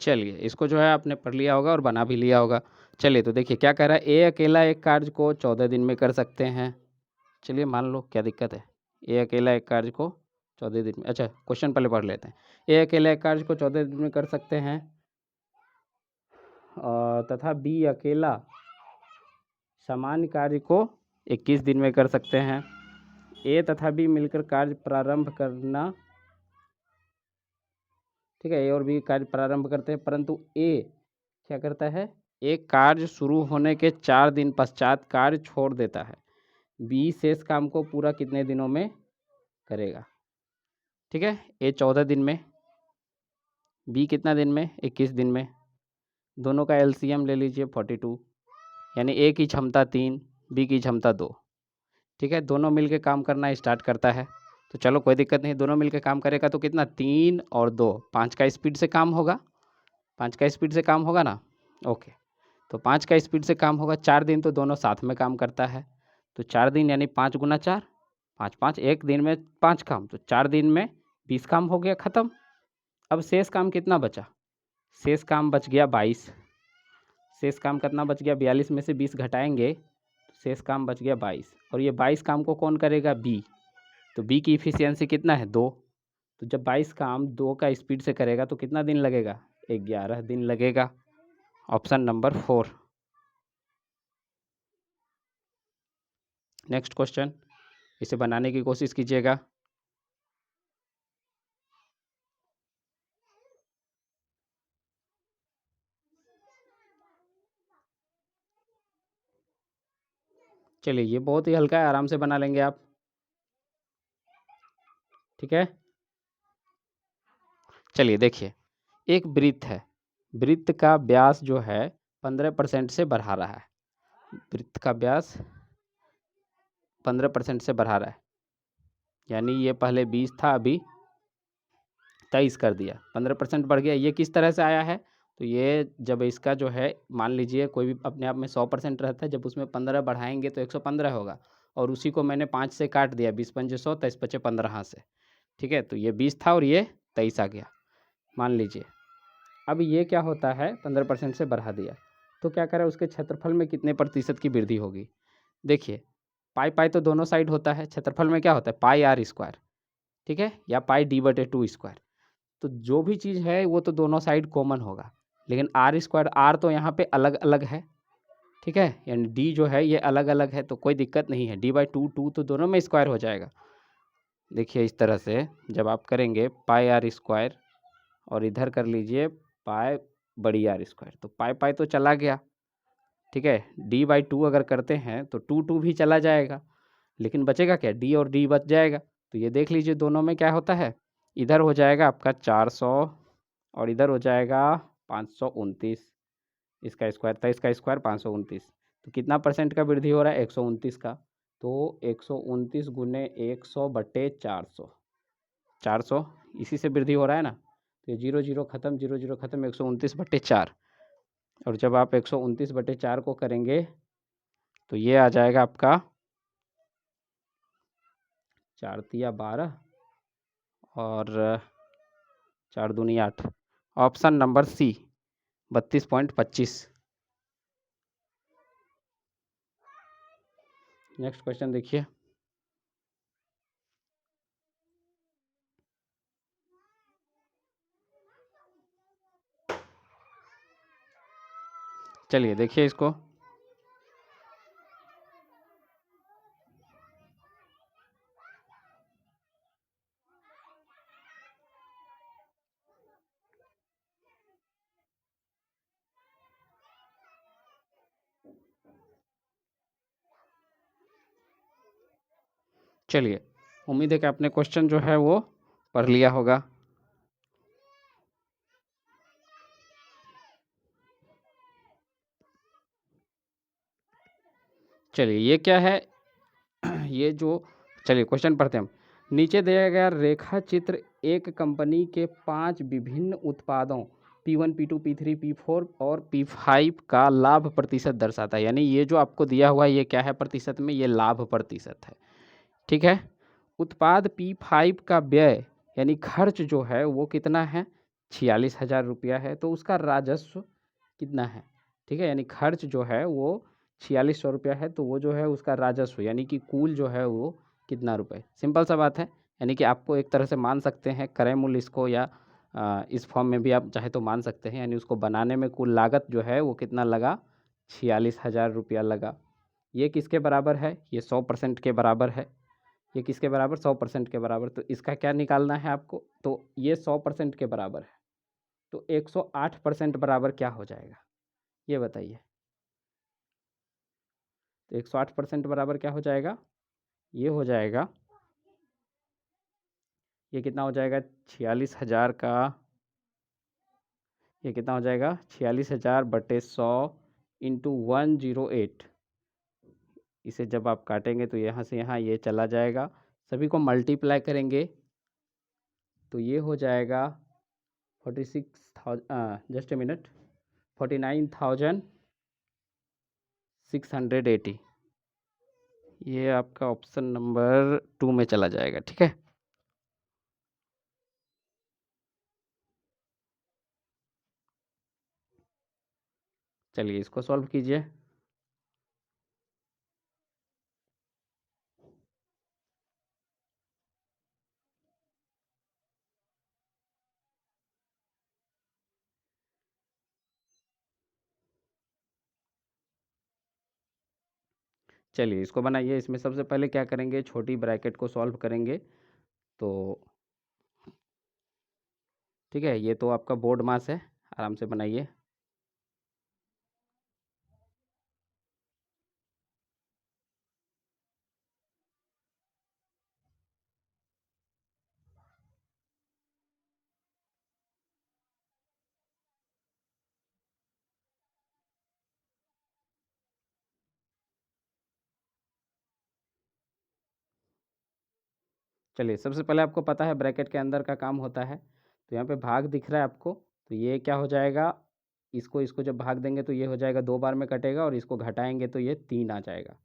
चलिए इसको जो है आपने पढ़ लिया होगा और बना भी लिया होगा। चलिए तो देखिए क्या कह रहा है, ए अकेला एक कार्य को 14 दिन में कर सकते हैं। चलिए मान लो, क्या दिक्कत है, ए अकेला एक कार्य को 14 दिन में। अच्छा क्वेश्चन पहले पढ़ लेते हैं। ए अकेला एक कार्य को 14 दिन में कर सकते हैं तथा बी अकेला समान कार्य को 21 दिन में कर सकते हैं। ए तथा बी मिलकर कार्य प्रारंभ करना, ठीक है, ए और बी कार्य प्रारंभ करते हैं, परंतु ए क्या करता है, एक कार्य शुरू होने के 4 दिन पश्चात कार्य छोड़ देता है। बी शेष काम को पूरा कितने दिनों में करेगा। ठीक है, ए 14 दिन में, बी कितना दिन में, 21 दिन में। दोनों का एलसीएम ले लीजिए 42, यानी ए की क्षमता 3, बी की क्षमता 2। ठीक है, दोनों मिलकर काम करना स्टार्ट करता है। तो चलो कोई दिक्कत नहीं, दोनों मिलकर काम करेगा तो कितना, 3 और 2, 5 का स्पीड से काम होगा। 5 का स्पीड से काम होगा ना, ओके। तो 5 का स्पीड से काम होगा। 4 दिन तो दोनों साथ में काम करता है। तो 4 दिन यानी 5 गुना 4, 5 5, एक दिन में 5 काम, तो 4 दिन में 20 काम हो गया, ख़त्म। अब शेष काम कितना बचा, शेष काम बच गया 22। शेष काम कितना बच गया, 42 में से 20 घटाएंगे तो शेष काम बच गया 22। और ये 22 काम को कौन करेगा, बी। तो बी की इफिशियंसी कितना है, 2। तो जब 22 काम 2 का स्पीड से करेगा तो कितना दिन लगेगा, 11 दिन लगेगा। Option number 4। नेक्स्ट क्वेश्चन, इसे बनाने की कोशिश कीजिएगा। चलिए ये बहुत ही हल्का है, आराम से बना लेंगे आप। ठीक है, चलिए देखिए, एक वृत्त है, वृत्त का व्यास जो है 15% से बढ़ा रहा है। वृत्त का व्यास 15% से बढ़ा रहा है, यानी ये पहले 20 था, अभी 23 कर दिया, 15% बढ़ गया। ये किस तरह से आया है, तो ये जब इसका जो है मान लीजिए कोई भी अपने आप में 100% रहता है, जब उसमें 15 बढ़ाएंगे तो 115 होगा, और उसी को मैंने 5 से काट दिया, 20 पंजे 100, 23 पचे 15 से, ठीक है। तो ये 20 था और ये 23 आ गया मान लीजिए। अब ये क्या होता है, 15% से बढ़ा दिया तो क्या करें, उसके क्षेत्रफल में कितने प्रतिशत की वृद्धि होगी। देखिए पाई पाई तो दोनों साइड होता है, क्षेत्रफल में क्या होता है, पाई आर स्क्वायर, ठीक है, या पाई d/2 स्क्वायर। तो जो भी चीज़ है वो तो दोनों साइड कॉमन होगा, लेकिन आर स्क्वायर, आर तो यहाँ पे अलग अलग है, ठीक है, यानी डी जो है ये अलग अलग है, तो कोई दिक्कत नहीं है, d/2 2 तो दोनों में स्क्वायर हो जाएगा। देखिए इस तरह से जब आप करेंगे पाई आर स्क्वायर और इधर कर लीजिए पाई बड़ी आर स्क्वायर, तो पाई पाई तो चला गया, ठीक है। d/2 अगर करते हैं तो 2 2 भी चला जाएगा, लेकिन बचेगा क्या, d और d बच जाएगा। तो ये देख लीजिए दोनों में क्या होता है, इधर हो जाएगा आपका 400 और इधर हो जाएगा 529, इसका स्क्वायर था, इसका स्क्वायर 529, तो कितना परसेंट का वृद्धि हो रहा है, 129 का। तो 129 गुने 100/400, 400 इसी से वृद्धि हो रहा है ना, तो ये 0 0 खत्म, 0 0 खत्म, 129/4। और जब आप 129/4 को करेंगे तो ये आ जाएगा आपका 4 तिया 12 और 4 दूनी 8, option number C 32.25। Next question देखिए, चलिए देखिए इसको, चलिए उम्मीद है कि आपने क्वेश्चन जो है वो पढ़ लिया होगा। चलिए ये क्या है, ये जो, चलिए क्वेश्चन पढ़ते हैं हम। नीचे दिया गया रेखा चित्र एक कंपनी के 5 विभिन्न उत्पादों P1 P2 P3 P4 और P5 का लाभ प्रतिशत दर्शाता है। यानी ये जो आपको दिया हुआ है ये क्या है प्रतिशत में, ये लाभ प्रतिशत है, ठीक है। उत्पाद P5 का व्यय यानी खर्च जो है वो कितना है, 46,000 रुपया है, तो उसका राजस्व कितना है, ठीक है, यानी खर्च जो है वो 4600 रुपया है, तो वो जो है उसका राजस्व यानी कि कुल जो है वो कितना रुपए। सिंपल सा बात है, यानी कि आपको एक तरह से मान सकते हैं क्रय मूल्य इसको, या इस फॉर्म में भी आप चाहे तो मान सकते हैं, यानी उसको बनाने में कुल लागत जो है वो कितना लगा, 46,000 रुपया लगा। ये किसके बराबर है, ये 100% के बराबर है। ये किसके बराबर, 100% के बराबर। तो इसका क्या निकालना है आपको, तो ये 100% के बराबर है, तो 108% बराबर क्या हो जाएगा, ये बताइए। तो 108% बराबर क्या हो जाएगा, ये हो जाएगा, ये कितना हो जाएगा, 46,000 का, ये कितना हो जाएगा, 46,000/100 इंटू 108। इसे जब आप काटेंगे तो यहाँ से यहाँ ये चला जाएगा, सभी को मल्टीप्लाई करेंगे तो ये हो जाएगा 46,000, जस्ट ए मिनट, 49,680। ये आपका ऑप्शन नंबर 2 में चला जाएगा, ठीक है। चलिए इसको सॉल्व कीजिए। चलिए इसको बनाइए, इसमें सबसे पहले क्या करेंगे, छोटी ब्रैकेट को सॉल्व करेंगे। तो ठीक है, ये तो आपका बोर्ड मास है, आराम से बनाइए। चलिए सबसे पहले आपको पता है ब्रैकेट के अंदर का काम होता है, तो यहाँ पे भाग दिख रहा है आपको, तो ये क्या हो जाएगा, इसको इसको जब भाग देंगे तो ये हो जाएगा 2 बार में कटेगा, और इसको घटाएंगे तो ये 3 आ जाएगा।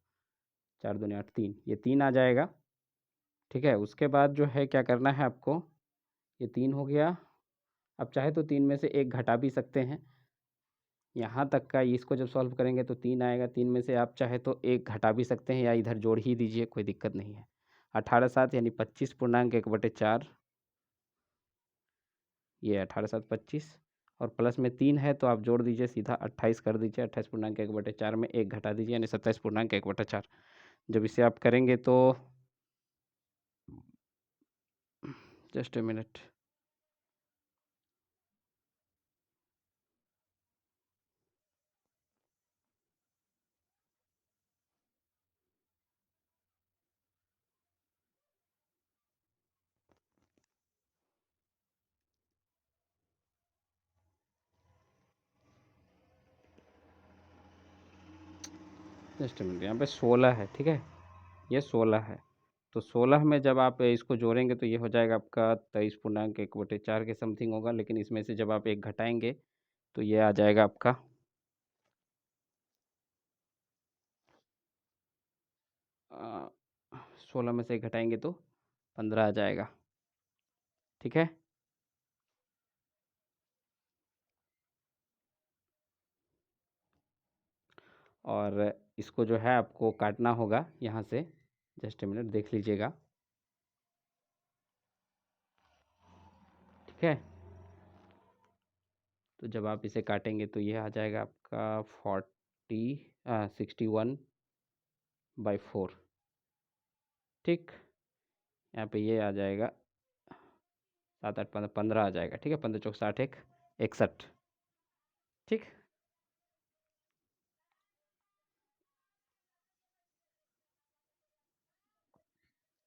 4 दूनी 8, 3, ये 3 आ जाएगा। ठीक है, उसके बाद जो है क्या करना है आपको, ये 3 हो गया। अब चाहे तो 3 में से एक घटा भी सकते हैं। यहाँ तक का इसको जब सॉल्व करेंगे तो 3 आएगा। 3 में से आप चाहे तो एक घटा भी सकते हैं या इधर जोड़ ही दीजिए, कोई दिक्कत नहीं है। 18/7 यानी 25.1/4, ये 18/7 25, और प्लस में 3 है तो आप जोड़ दीजिए सीधा 28 कर दीजिए। 28.1/4 में एक घटा दीजिए यानी 27.1/4। जब इसे आप करेंगे तो just a minute, just a minute, यहाँ पे 16 है। ठीक है, ये 16 है, तो 16 में जब आप इसको जोड़ेंगे तो ये हो जाएगा आपका 23.1/4 के समथिंग होगा। लेकिन इसमें से जब आप एक घटाएंगे तो ये आ जाएगा आपका 16 में से एक घटाएंगे तो 15 आ जाएगा। ठीक है, और इसको जो है आपको काटना होगा यहाँ से। जस्ट ए मिनट, देख लीजिएगा। ठीक है, तो जब आप इसे काटेंगे तो ये आ जाएगा आपका 61/4। ठीक, यहाँ पे ये आ जाएगा 7 8 15 15 आ जाएगा। ठीक है, 15 चौक 60 1 61। ठीक,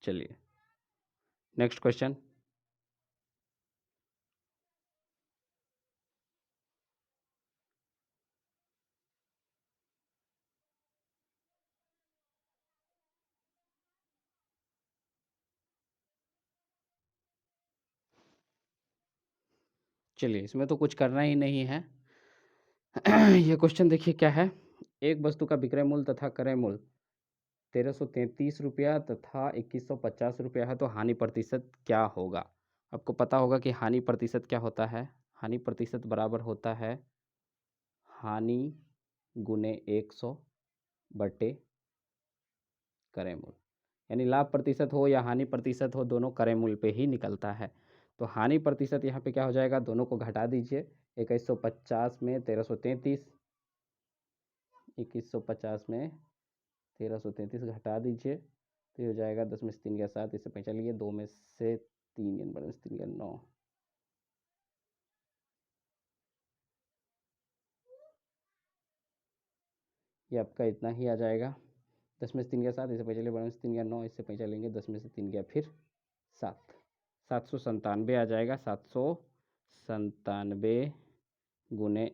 चलिए नेक्स्ट क्वेश्चन। चलिए, इसमें तो कुछ करना ही नहीं है। ये क्वेश्चन देखिए क्या है। एक वस्तु का विक्रय मूल्य तथा क्रय मूल्य 1333 रुपया तथा 2150 रुपया है, तो हानि प्रतिशत क्या होगा। आपको पता होगा कि हानि प्रतिशत क्या होता है। हानि प्रतिशत बराबर होता है हानि गुने 100 बटे क्रय मूल्य, यानी लाभ प्रतिशत हो या हानि प्रतिशत हो, दोनों क्रय मूल्य पे ही निकलता है। तो हानि प्रतिशत यहाँ पे क्या हो जाएगा, दोनों को घटा दीजिए। 2150 में 1333, 2150 में 1333 घटा दीजिए तो ये हो जाएगा 10 में से 3 गया 7, इससे पहले चलिए 2 में से 3 में से 3 गया 9, ये आपका इतना ही आ जाएगा। 10 में से 3 गया 7, इससे पहले चलिए 12 में से 3 गया 9, इससे पहले चलेंगे 10 में से 3 गया फिर 7, 797 आ जाएगा। 797 गुने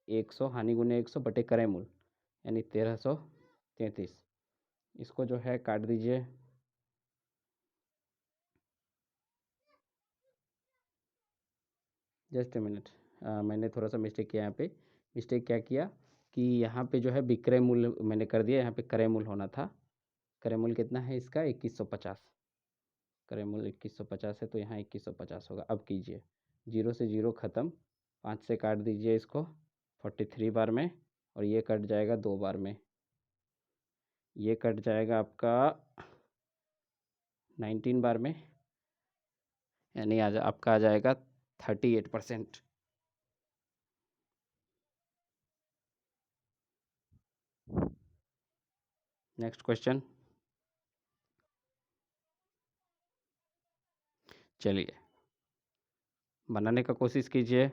100, हानि गुने 100 बटे क्रय मूल्य यानी 1333। इसको जो है काट दीजिए। जस्ट ए मिनट, मैंने थोड़ा सा मिस्टेक किया यहाँ पे। मिस्टेक क्या किया कि यहाँ पे जो है विक्रय मूल्य मैंने कर दिया, यहाँ पे क्रय मूल्य होना था। क्रय मूल्य कितना है इसका, 2150। क्रय मूल्य 2150 है तो यहाँ 2150 होगा। अब कीजिए, 0 से 0 ख़त्म, 5 से काट दीजिए इसको 43 बार में, और ये कट जाएगा 2 बार में। ये कट जाएगा आपका 19 बार में, यानी आपका आ जाएगा 38%। Next question. चलिए बनाने का कोशिश कीजिए।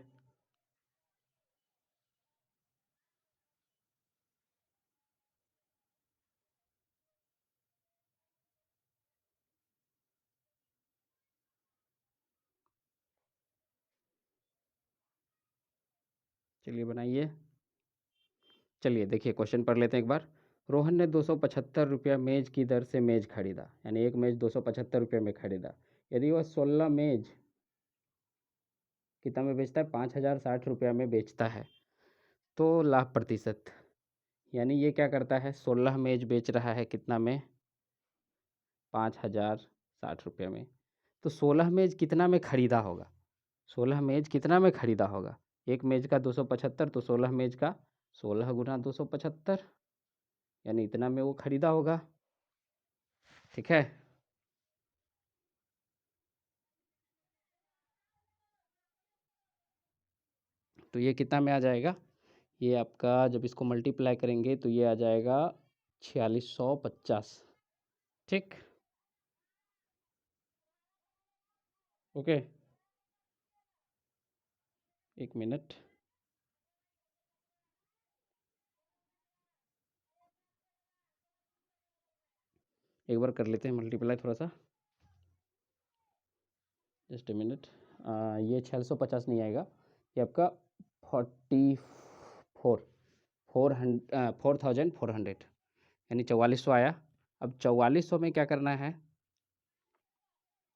चलिए बनाइए। चलिए देखिए क्वेश्चन पढ़ लेते हैं एक बार। रोहन ने 275 रुपया मेज की दर से मेज खरीदा, यानी एक मेज 275 रुपये में खरीदा। यदि वह 16 मेज कितना में बेचता है, 5060 रुपया में बेचता है, तो लाभ प्रतिशत, यानी ये क्या करता है, 16 मेज बेच रहा है कितना में, 5,060 रुपये में। तो 16 मेज कितना में खरीदा होगा, 16 मेज कितना में खरीदा होगा, एक मेज का 275, तो 16 मेज का 16 गुना 275, यानी इतना में वो खरीदा होगा। ठीक है, तो ये कितना में आ जाएगा, ये आपका जब इसको मल्टीप्लाई करेंगे तो ये आ जाएगा 4650। ठीक, ओके, एक मिनट, एक बार कर लेते हैं मल्टीप्लाई थोड़ा सा, जस्ट ए मिनट। ये 4650 नहीं आएगा, ये आपका 4400 यानी 4400 आया। अब 4400 में क्या करना है,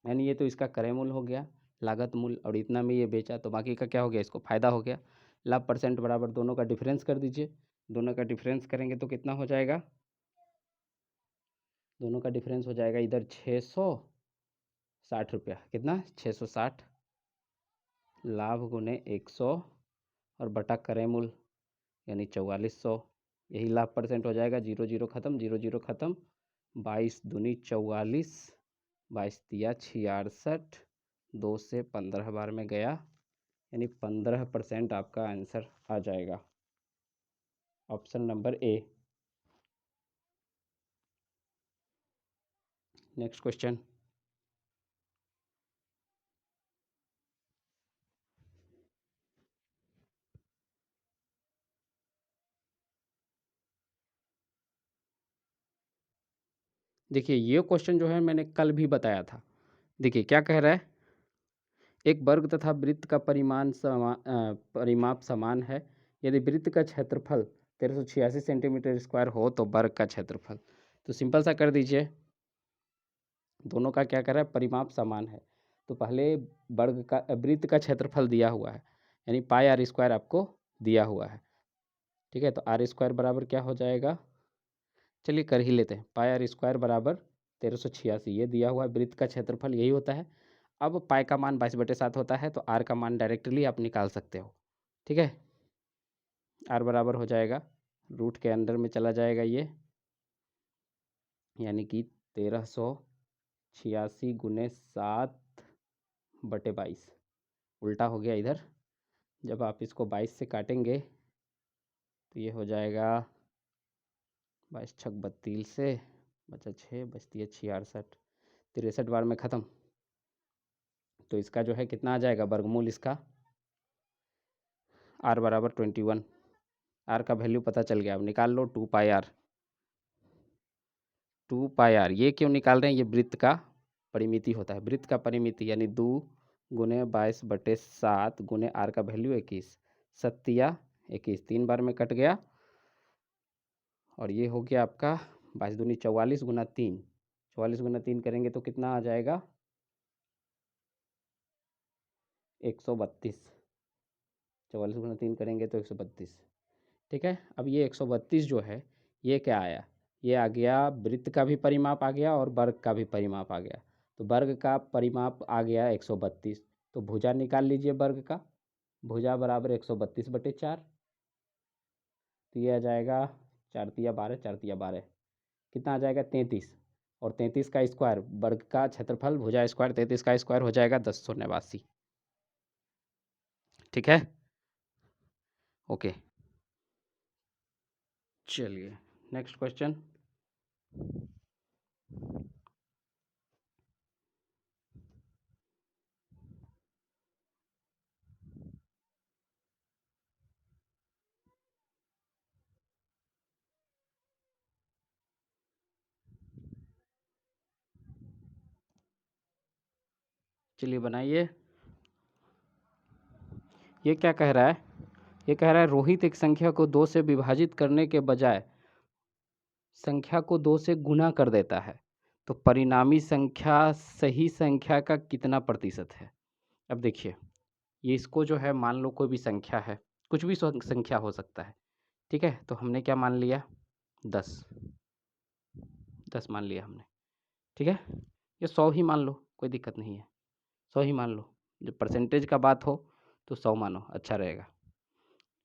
यानी ये तो इसका क्रय मूल्य हो गया, लागत मूल्य, और इतना में ये बेचा, तो बाकी का क्या हो गया, इसको फायदा हो गया। लाभ परसेंट बराबर दोनों का डिफरेंस कर दीजिए, दोनों का डिफरेंस करेंगे तो कितना हो जाएगा, दोनों का डिफरेंस हो जाएगा इधर 660 रुपया, कितना 660, लाभ गुने 100 और बटा क्रय मूल्य यानी 4400, यही लाभ परसेंट हो जाएगा। 0 0 खत्म, 0 0 खत्म, 22 दूनी 44, 22 तिया 66, 2 से 15 बार में गया, यानी 15% आपका आंसर आ जाएगा, option number A. Next question, देखिए ये क्वेश्चन जो है मैंने कल भी बताया था। देखिए क्या कह रहा है, एक वर्ग तथा वृत्त का परिमाप समान है, यदि वृत्त का क्षेत्रफल 1386 सेंटीमीटर स्क्वायर हो तो वर्ग का क्षेत्रफल, तो सिंपल सा कर दीजिए, दोनों का क्या कर रहा है, परिमाप समान है, तो पहले वर्ग का वृत्त का क्षेत्रफल दिया हुआ है, यानी पाई आर स्क्वायर आपको दिया हुआ है। ठीक है, तो आर स्क्वायर बराबर क्या हो जाएगा, चलिए कर ही लेते हैं, पाई आर स्क्वायर बराबर 1386, ये दिया हुआ है, वृत्त का क्षेत्रफल यही होता है। अब पाई का मान 22/7 होता है, तो आर का मान डायरेक्टली आप निकाल सकते हो। ठीक है, आर बराबर हो जाएगा, रूट के अंदर में चला जाएगा ये, यानी कि 1386 गुने 7/22, उल्टा हो गया इधर, जब आप इसको 22 से काटेंगे तो ये हो जाएगा 22 छक 32 से बचा 6, बचती है 66, 63 बार में ख़त्म, तो इसका जो है कितना आ जाएगा वर्गमूल इसका, आर बराबर 21, आर का वैल्यू पता चल गया, अब निकाल लो 2 पाई आर, 2 पाई आर, ये क्यों निकाल रहे हैं, ये वृत्त का परिमिति होता है, वृत्त का परिमिति यानी 2 गुने 22/7 गुने आर का वैल्यू 21, 7 21, 3 बार में कट गया, और ये हो गया आपका 22 दूनी 44 गुना 3, 44 गुना 3 करेंगे तो कितना आ जाएगा 132, 44 गुना 3 करेंगे तो 132। ठीक है, अब ये 132 जो है ये क्या आया, ये आ गया वृत्त का भी परिमाप आ गया और वर्ग का भी परिमाप आ गया, तो वर्ग का परिमाप आ गया 132, तो भुजा निकाल लीजिए वर्ग का, भुजा बराबर 132/4, तो ये आ जाएगा 4 तिया 12, 4 तिया 12, कितना आ जाएगा 33, और 33 का स्क्वायर, वर्ग का क्षेत्रफल भुजा स्क्वायर 33 का स्क्वायर हो जाएगा 1089। ठीक है, ओके, चलिए नेक्स्ट क्वेश्चन, चलिए बनाइए। ये क्या कह रहा है, ये कह रहा है रोहित एक संख्या को 2 से विभाजित करने के बजाय संख्या को 2 से गुना कर देता है, तो परिणामी संख्या सही संख्या का कितना प्रतिशत है। अब देखिए, ये इसको जो है मान लो कोई भी संख्या है, कुछ भी संख्या हो सकता है, ठीक है। तो हमने क्या मान लिया, 10 मान लिया हमने, ठीक है। ये 100 ही मान लो, कोई दिक्कत नहीं है, 100 ही मान लो। जब परसेंटेज का बात हो तो 100 मानो, अच्छा रहेगा।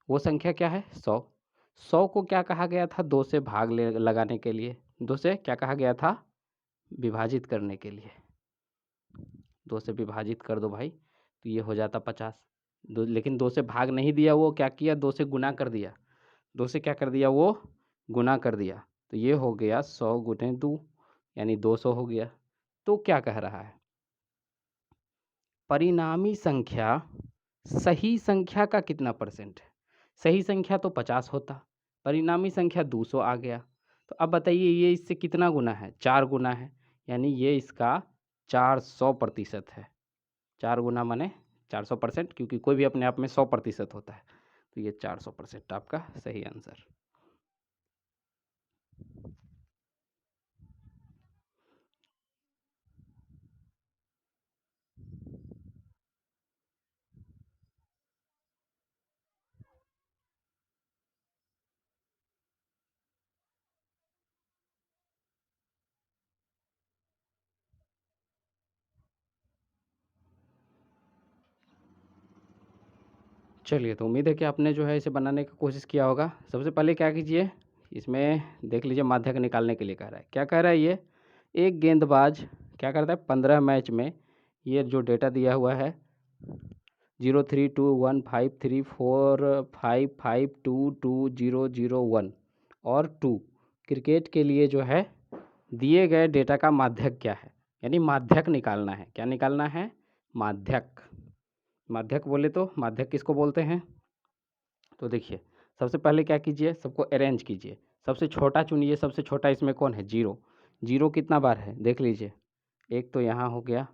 वो संख्या क्या है, 100। 100 को क्या कहा गया था, 2 से भाग लगाने के लिए, 2 से क्या कहा गया था, विभाजित करने के लिए। 2 से विभाजित कर दो भाई, तो ये हो जाता 50। लेकिन 2 से भाग नहीं दिया, वो क्या किया, 2 से गुना कर दिया। 2 से क्या कर दिया, वो गुना कर दिया। तो ये हो गया 100 गुने 2 यानी 200 हो गया। तो क्या कह रहा है, परिणामी संख्या सही संख्या का कितना परसेंट है। सही संख्या तो 50 होता, परिणामी संख्या 200 आ गया। तो अब बताइए ये इससे कितना गुना है, 4 गुना है, यानी ये इसका 400% है। 4 गुना माने 400%, क्योंकि कोई भी अपने आप में 100% होता है। तो ये 400% आपका सही आंसर। चलिए, तो उम्मीद है कि आपने जो है इसे बनाने की कोशिश किया होगा। सबसे पहले क्या कीजिए, इसमें देख लीजिए माध्यक निकालने के लिए कह रहा है। क्या कह रहा है ये, एक गेंदबाज क्या करता है 15 मैच में, ये जो डेटा दिया हुआ है 032153455222001 और 2 क्रिकेट के लिए जो है दिए गए डेटा का माध्यक क्या है, यानी माध्यक निकालना है। क्या निकालना है, माध्यक। माध्यक बोले तो माध्यक किसको बोलते हैं, तो देखिए सबसे पहले क्या कीजिए, सबको अरेंज कीजिए। सबसे छोटा चुनिए, सबसे छोटा इसमें कौन है, 0। 0 कितना बार है देख लीजिए, एक तो यहाँ हो गया,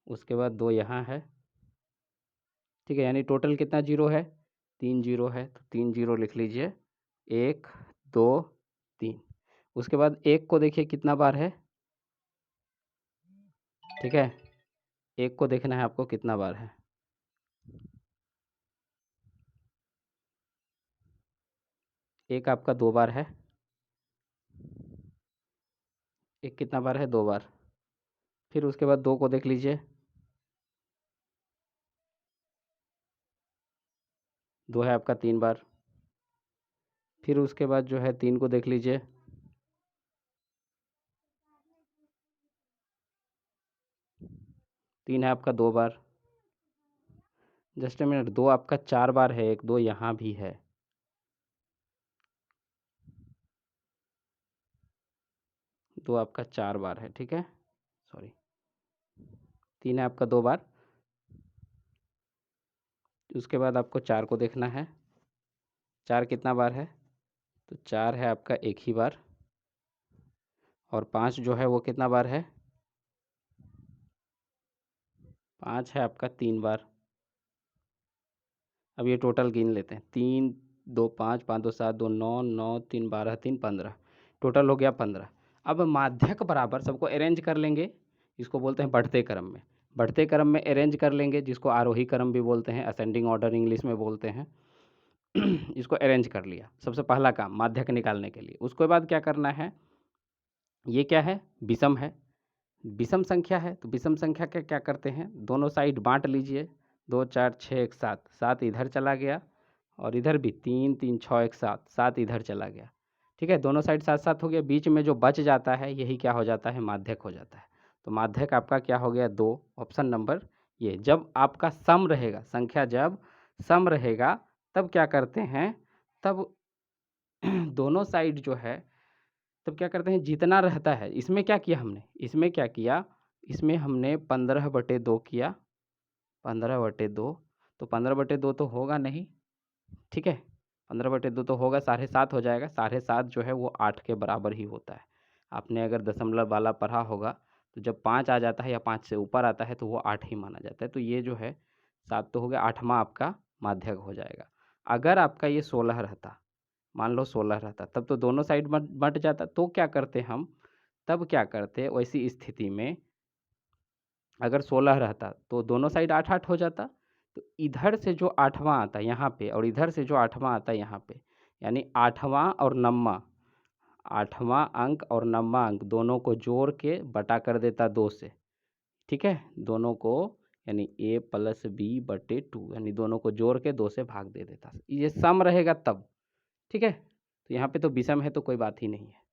उसके बाद 2 यहाँ है, ठीक है। यानी टोटल कितना 0 है, 3 0 है। तो 3 0 लिख लीजिए, 1 2 3। उसके बाद 1 को देखिए कितना बार है, ठीक है। 1 को देखना है आपको कितना बार है, 1 आपका 2 बार है, 1 कितना बार है, 2 बार। फिर उसके बाद 2 को देख लीजिए, 2 है आपका 3 बार। फिर उसके बाद जो है 3 को देख लीजिए, 3 है आपका 2 बार। जस्ट ए मिनट, 2 आपका 4 बार है, 1 2 यहाँ भी है, 2 आपका 4 बार है, ठीक है। सॉरी, 3 है आपका 2 बार। उसके बाद आपको 4 को देखना है, 4 कितना बार है, तो 4 है आपका 1 ही बार। और 5 जो है वो कितना बार है, 5 है आपका 3 बार। अब ये टोटल गिन लेते हैं, 3 2 5 5 2 7 2 9 9 3 12 3 15, टोटल हो गया 15। अब माध्यक बराबर सबको अरेंज कर लेंगे, इसको बोलते हैं बढ़ते क्रम में। बढ़ते क्रम में अरेंज कर लेंगे, जिसको आरोही क्रम भी बोलते हैं, असेंडिंग ऑर्डर इंग्लिश में बोलते हैं। इसको अरेंज कर लिया, सबसे पहला काम माध्यक निकालने के लिए। उसके बाद क्या करना है, ये क्या है, विषम है, विषम संख्या है। तो विषम संख्या का क्या करते हैं, दोनों साइड बांट लीजिए, 2 4 6 1 7, 7 इधर चला गया और इधर भी 3 3 6 1 7, 7 इधर चला गया, ठीक है। दोनों साइड 7 7 हो गया, बीच में जो बच जाता है यही क्या हो जाता है, माध्यक हो जाता है। तो माध्यक आपका क्या हो गया, 2, ऑप्शन नंबर ये। जब आपका सम रहेगा, संख्या जब सम रहेगा तब क्या करते हैं, तब दोनों साइड जो है, तब क्या करते हैं, जितना रहता है, इसमें क्या किया हमने, इसमें क्या किया, इसमें हमने 15/2 किया, 15/2। तो 15/2 तो होगा नहीं, ठीक है। 15/2 तो होगा, 7.5 हो जाएगा। 7.5 जो है वो 8 के बराबर ही होता है। आपने अगर दशमलव वाला पढ़ा होगा, तो जब 5 आ जाता है या 5 से ऊपर आता है तो वो 8 ही माना जाता है। तो ये जो है 7 तो हो गया, 8वां आपका माध्यक हो जाएगा। अगर आपका ये 16 रहता, मान लो 16 रहता, तब तो दोनों साइड बंट जाता। तो क्या करते हम, तब क्या करते, वैसी स्थिति में अगर 16 रहता तो दोनों साइड 8-8 हो जाता। तो इधर से जो 8वां आता है यहाँ पे और इधर से जो 8वां आता है यहाँ पे, यानी 8वां और 9वां, 8वां अंक और 9वां अंक दोनों को जोड़ के बटा कर देता 2 से। ठीक है, दोनों को यानी a प्लस बी बटे 2, यानी दोनों को जोड़ के 2 से भाग दे देता। ये सम रहेगा तब। ठीक है, तो यहाँ पे तो विषम है तो कोई बात ही नहीं है।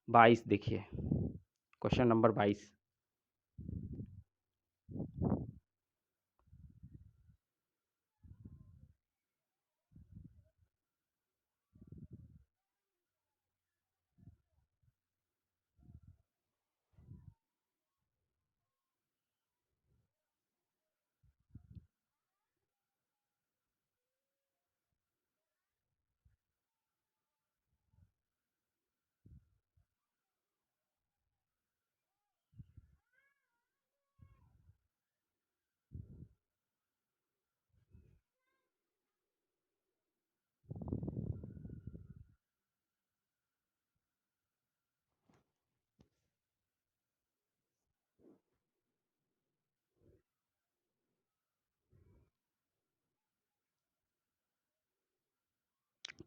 22 देखिए, क्वेश्चन नंबर 22।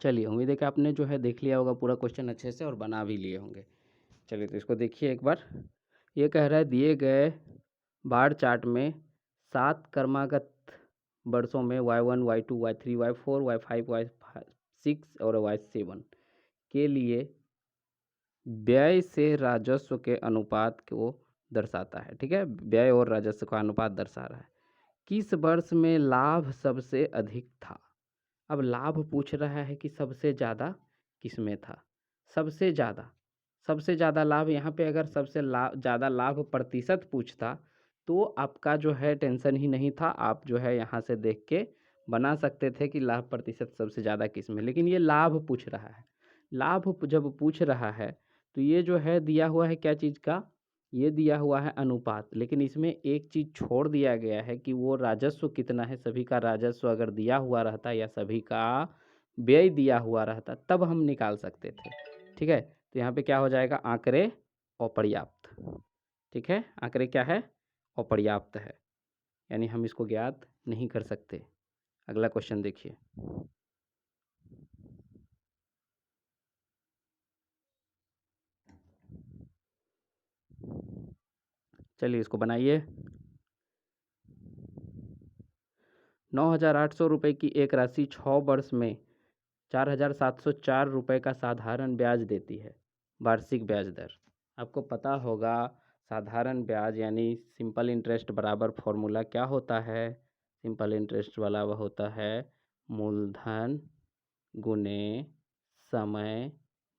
चलिए, उम्मीद है कि आपने जो है देख लिया होगा पूरा क्वेश्चन अच्छे से और बना भी लिए होंगे। चलिए तो इसको देखिए एक बार। ये कह रहा है दिए गए बार चार्ट में 7 क्रमागत वर्षों में y1 y2 y3 y4 y5 y6 और y7 के लिए व्यय से राजस्व के अनुपात को दर्शाता है। ठीक है, व्यय और राजस्व का अनुपात दर्शा रहा है। किस वर्ष में लाभ सबसे अधिक था? अब लाभ पूछ रहा है कि सबसे ज़्यादा किस में था? सबसे ज़्यादा लाभ यहाँ पे अगर सबसे ज़्यादा लाभ प्रतिशत पूछता तो आपका जो है टेंशन ही नहीं था। आप जो है यहाँ से देख के बना सकते थे कि लाभ प्रतिशत सबसे ज़्यादा किस में, लेकिन ये लाभ पूछ रहा है। लाभ जब पूछ रहा है तो ये जो है दिया हुआ है क्या चीज़ का? ये दिया हुआ है अनुपात, लेकिन इसमें एक चीज़ छोड़ दिया गया है कि वो राजस्व कितना है। सभी का राजस्व अगर दिया हुआ रहता या सभी का व्यय दिया हुआ रहता तब हम निकाल सकते थे। ठीक है, तो यहाँ पे क्या हो जाएगा? आंकड़े अपर्याप्त। ठीक है, आंकड़े क्या है? अपर्याप्त है, यानी हम इसको ज्ञात नहीं कर सकते। अगला क्वेश्चन देखिए। चलिए इसको बनाइए। 9,800 रुपये की एक राशि 6 वर्ष में 4,704 रुपये का साधारण ब्याज देती है। वार्षिक ब्याज दर आपको पता होगा। साधारण ब्याज यानी सिंपल इंटरेस्ट बराबर फॉर्मूला क्या होता है? सिंपल इंटरेस्ट वाला वह होता है मूलधन गुने समय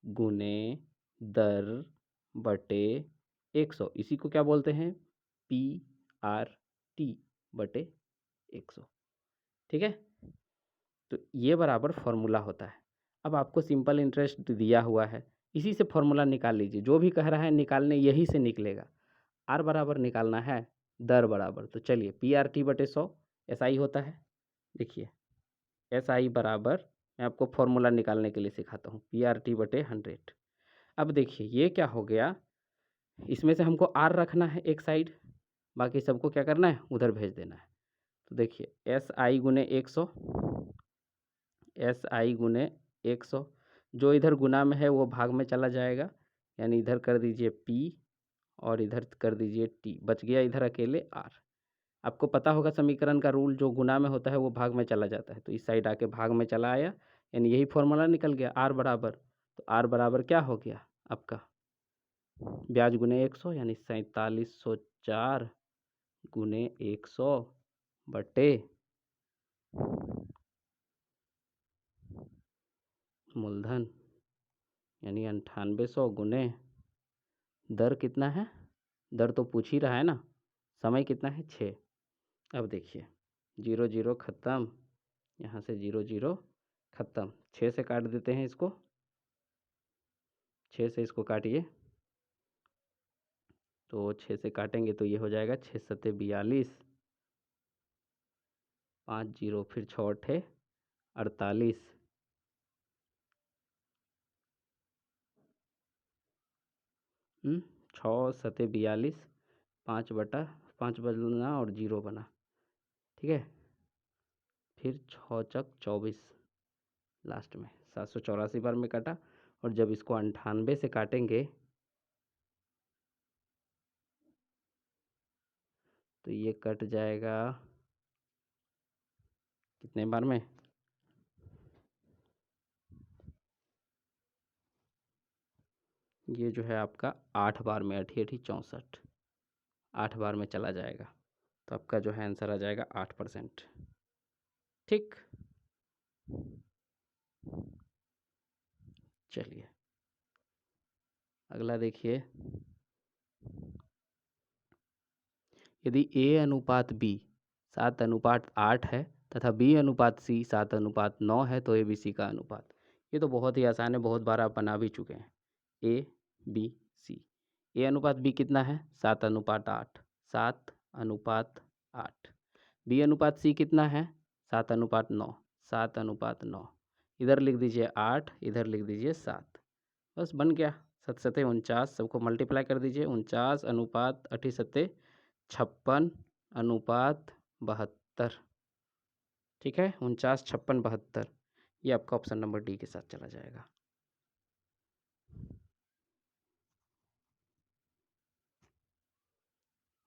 गुने दर बटे 100। इसी को क्या बोलते हैं? PRT बटे 100। ठीक है, तो ये बराबर फॉर्मूला होता है। अब आपको सिंपल इंटरेस्ट दिया हुआ है, इसी से फॉर्मूला निकाल लीजिए। जो भी कह रहा है निकालने यही से निकलेगा। आर बराबर निकालना है दर बराबर, तो चलिए PRT बटे 100 SI होता है। देखिए SI बराबर, मैं आपको फॉर्मूला निकालने के लिए सिखाता हूँ, PRT बटे 100। अब देखिए ये क्या हो गया, इसमें से हमको आर रखना है एक साइड, बाकी सबको क्या करना है? उधर भेज देना है। तो देखिए SI गुने 100, SI गुने 100, जो इधर गुना में है वो भाग में चला जाएगा, यानी इधर कर दीजिए P और इधर कर दीजिए T, बच गया इधर अकेले R। आपको पता होगा समीकरण का रूल, जो गुना में होता है वो भाग में चला जाता है, तो इस साइड आके भाग में चला आया, यानी यही फॉर्मूला निकल गया R बराबर। तो R बराबर क्या हो गया आपका? ब्याज गुने 100 यानी 4704 गुने 100 बटे मूलधन यानी 9800 गुने दर कितना है? दर तो पूछ ही रहा है ना। समय कितना है? 6। अब देखिए 0 0 ख़त्म, यहाँ से 0 0 ख़त्म, 6 से काट देते हैं इसको। 6 से इसको काटिए, तो 6 से काटेंगे तो ये हो जाएगा 6 सत्ते 42, 5 0 फिर 6 अठे 48, 14 6×7 = 42, 5/5 बना और 0 बना, ठीक है। फिर 6×6 = 24, लास्ट में 784 बार में काटा। और जब इसको 98 से काटेंगे तो ये कट जाएगा कितने बार में, ये जो है आपका 8 बार में, 8×8 = 64, 8 बार में चला जाएगा। तो आपका जो है आंसर आ जाएगा 8%, ठीक। चलिए अगला देखिए, यदि A अनुपात B 7:8 है तथा B अनुपात C 7:9 है तो ABC का अनुपात। ये तो बहुत ही आसान है, बहुत बार आप बना भी चुके हैं। ABC, A अनुपात B कितना है, 7:8, 7:8। B अनुपात C कितना है, 7:9, 7:9। इधर लिख दीजिए 8, इधर लिख दीजिए 7, बस बन गया। 7 7 49, सबको मल्टीप्लाई कर दीजिए। 49:8 56:72, ठीक है। 49, 56, 72, ये आपका ऑप्शन नंबर डी के साथ चला जाएगा।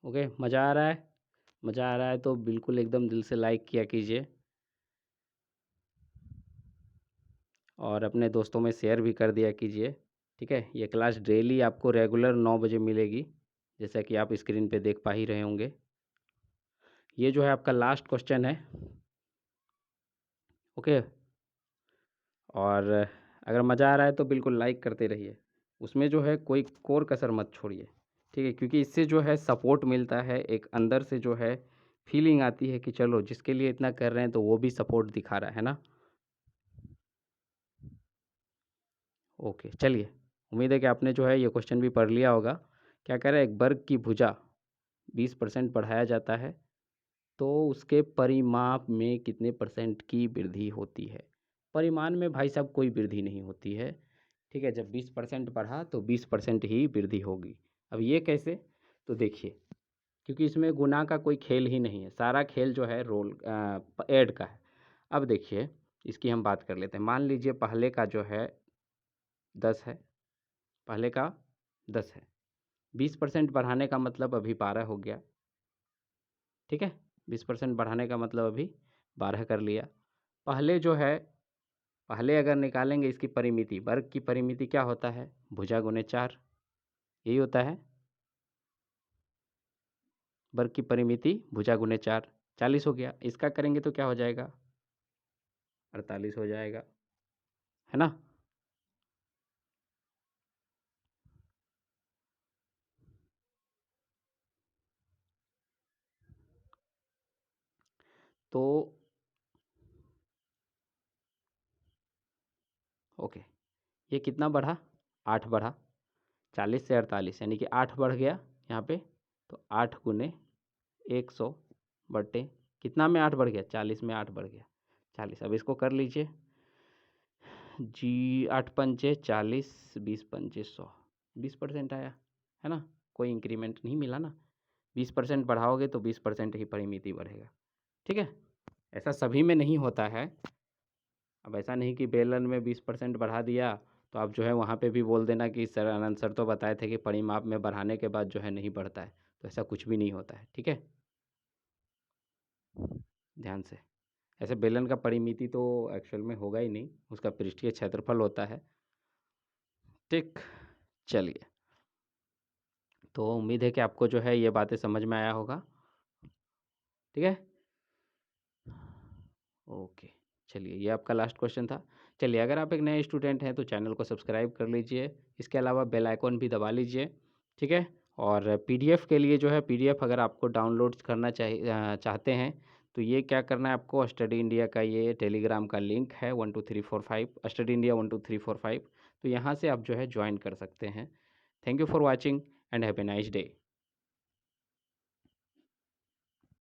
ओके, मज़ा आ रहा है? मज़ा आ रहा है तो बिल्कुल एकदम दिल से लाइक किया कीजिए और अपने दोस्तों में शेयर भी कर दिया कीजिए, ठीक है। ये क्लास डेली आपको रेगुलर 9 बजे मिलेगी, जैसा कि आप स्क्रीन पे देख पा ही रहे होंगे। ये जो है आपका लास्ट क्वेश्चन है, ओके। और अगर मज़ा आ रहा है तो बिल्कुल लाइक करते रहिए, उसमें जो है कोई कोर कसर मत छोड़िए, ठीक है। क्योंकि इससे जो है सपोर्ट मिलता है, एक अंदर से जो है फीलिंग आती है कि चलो जिसके लिए इतना कर रहे हैं तो वो भी सपोर्ट दिखा रहा है ना। ओके, चलिए उम्मीद है कि आपने जो है ये क्वेश्चन भी पढ़ लिया होगा। क्या कह रहा है, एक वर्ग की भुजा 20% बढ़ाया जाता है तो उसके परिमाप में कितने परसेंट की वृद्धि होती है। परिमाण में भाई साहब कोई वृद्धि नहीं होती है, ठीक है। जब 20% बढ़ा तो 20% ही वृद्धि होगी। अब ये कैसे, तो देखिए, क्योंकि इसमें गुना का कोई खेल ही नहीं है, सारा खेल जो है रोल ऐड का है। अब देखिए इसकी हम बात कर लेते हैं। मान लीजिए पहले का जो है 10 है, पहले का 10 है, 20% बढ़ाने का मतलब अभी 12 हो गया, ठीक है। 20% बढ़ाने का मतलब अभी 12 कर लिया। पहले जो है, पहले अगर निकालेंगे इसकी परिमिति, वर्ग की परिमिति क्या होता है, भुजा गुने 4, यही होता है। वर्ग की परिमिति भुजा गुने 4, 40 हो गया। इसका करेंगे तो क्या हो जाएगा, 48 हो जाएगा, है ना। तो ओके, ये कितना बढ़ा, 8 बढ़ा, 40 से 48 यानी कि 8 बढ़ गया यहाँ पे। तो 8 गुने 100 बटे कितना में 8 बढ़ गया, 40 में 8 बढ़ गया, 40। अब इसको कर लीजिए जी, 8×5 = 40, 20×5 = 100, 20% आया, है ना। कोई इंक्रीमेंट नहीं मिला ना, 20% बढ़ाओगे तो 20% ही परिमिति बढ़ेगा, ठीक है। ऐसा सभी में नहीं होता है। अब ऐसा नहीं कि बेलन में 20% बढ़ा दिया तो आप जो है वहाँ पे भी बोल देना कि सर आनंद सर तो बताए थे कि परिमाप में बढ़ाने के बाद जो है नहीं बढ़ता है, तो ऐसा कुछ भी नहीं होता है, ठीक है। ध्यान से, ऐसे बेलन का परिमिति तो एक्चुअल में होगा ही नहीं, उसका पृष्ठीय क्षेत्रफल होता है, ठीक। चलिए, तो उम्मीद है कि आपको जो है ये बातें समझ में आया होगा, ठीक है। ओके, चलिए ये आपका लास्ट क्वेश्चन था। चलिए, अगर आप एक नए स्टूडेंट हैं तो चैनल को सब्सक्राइब कर लीजिए, इसके अलावा बेल आइकॉन भी दबा लीजिए, ठीक है। और पीडीएफ के लिए जो है, पीडीएफ अगर आपको डाउनलोड करना चाहते हैं तो ये क्या करना है आपको, स्टडी इंडिया का ये टेलीग्राम का लिंक है 12345, स्टडी इंडिया 12345, तो यहाँ से आप जो है ज्वाइन कर सकते हैं। Thank you for watching and have a nice day.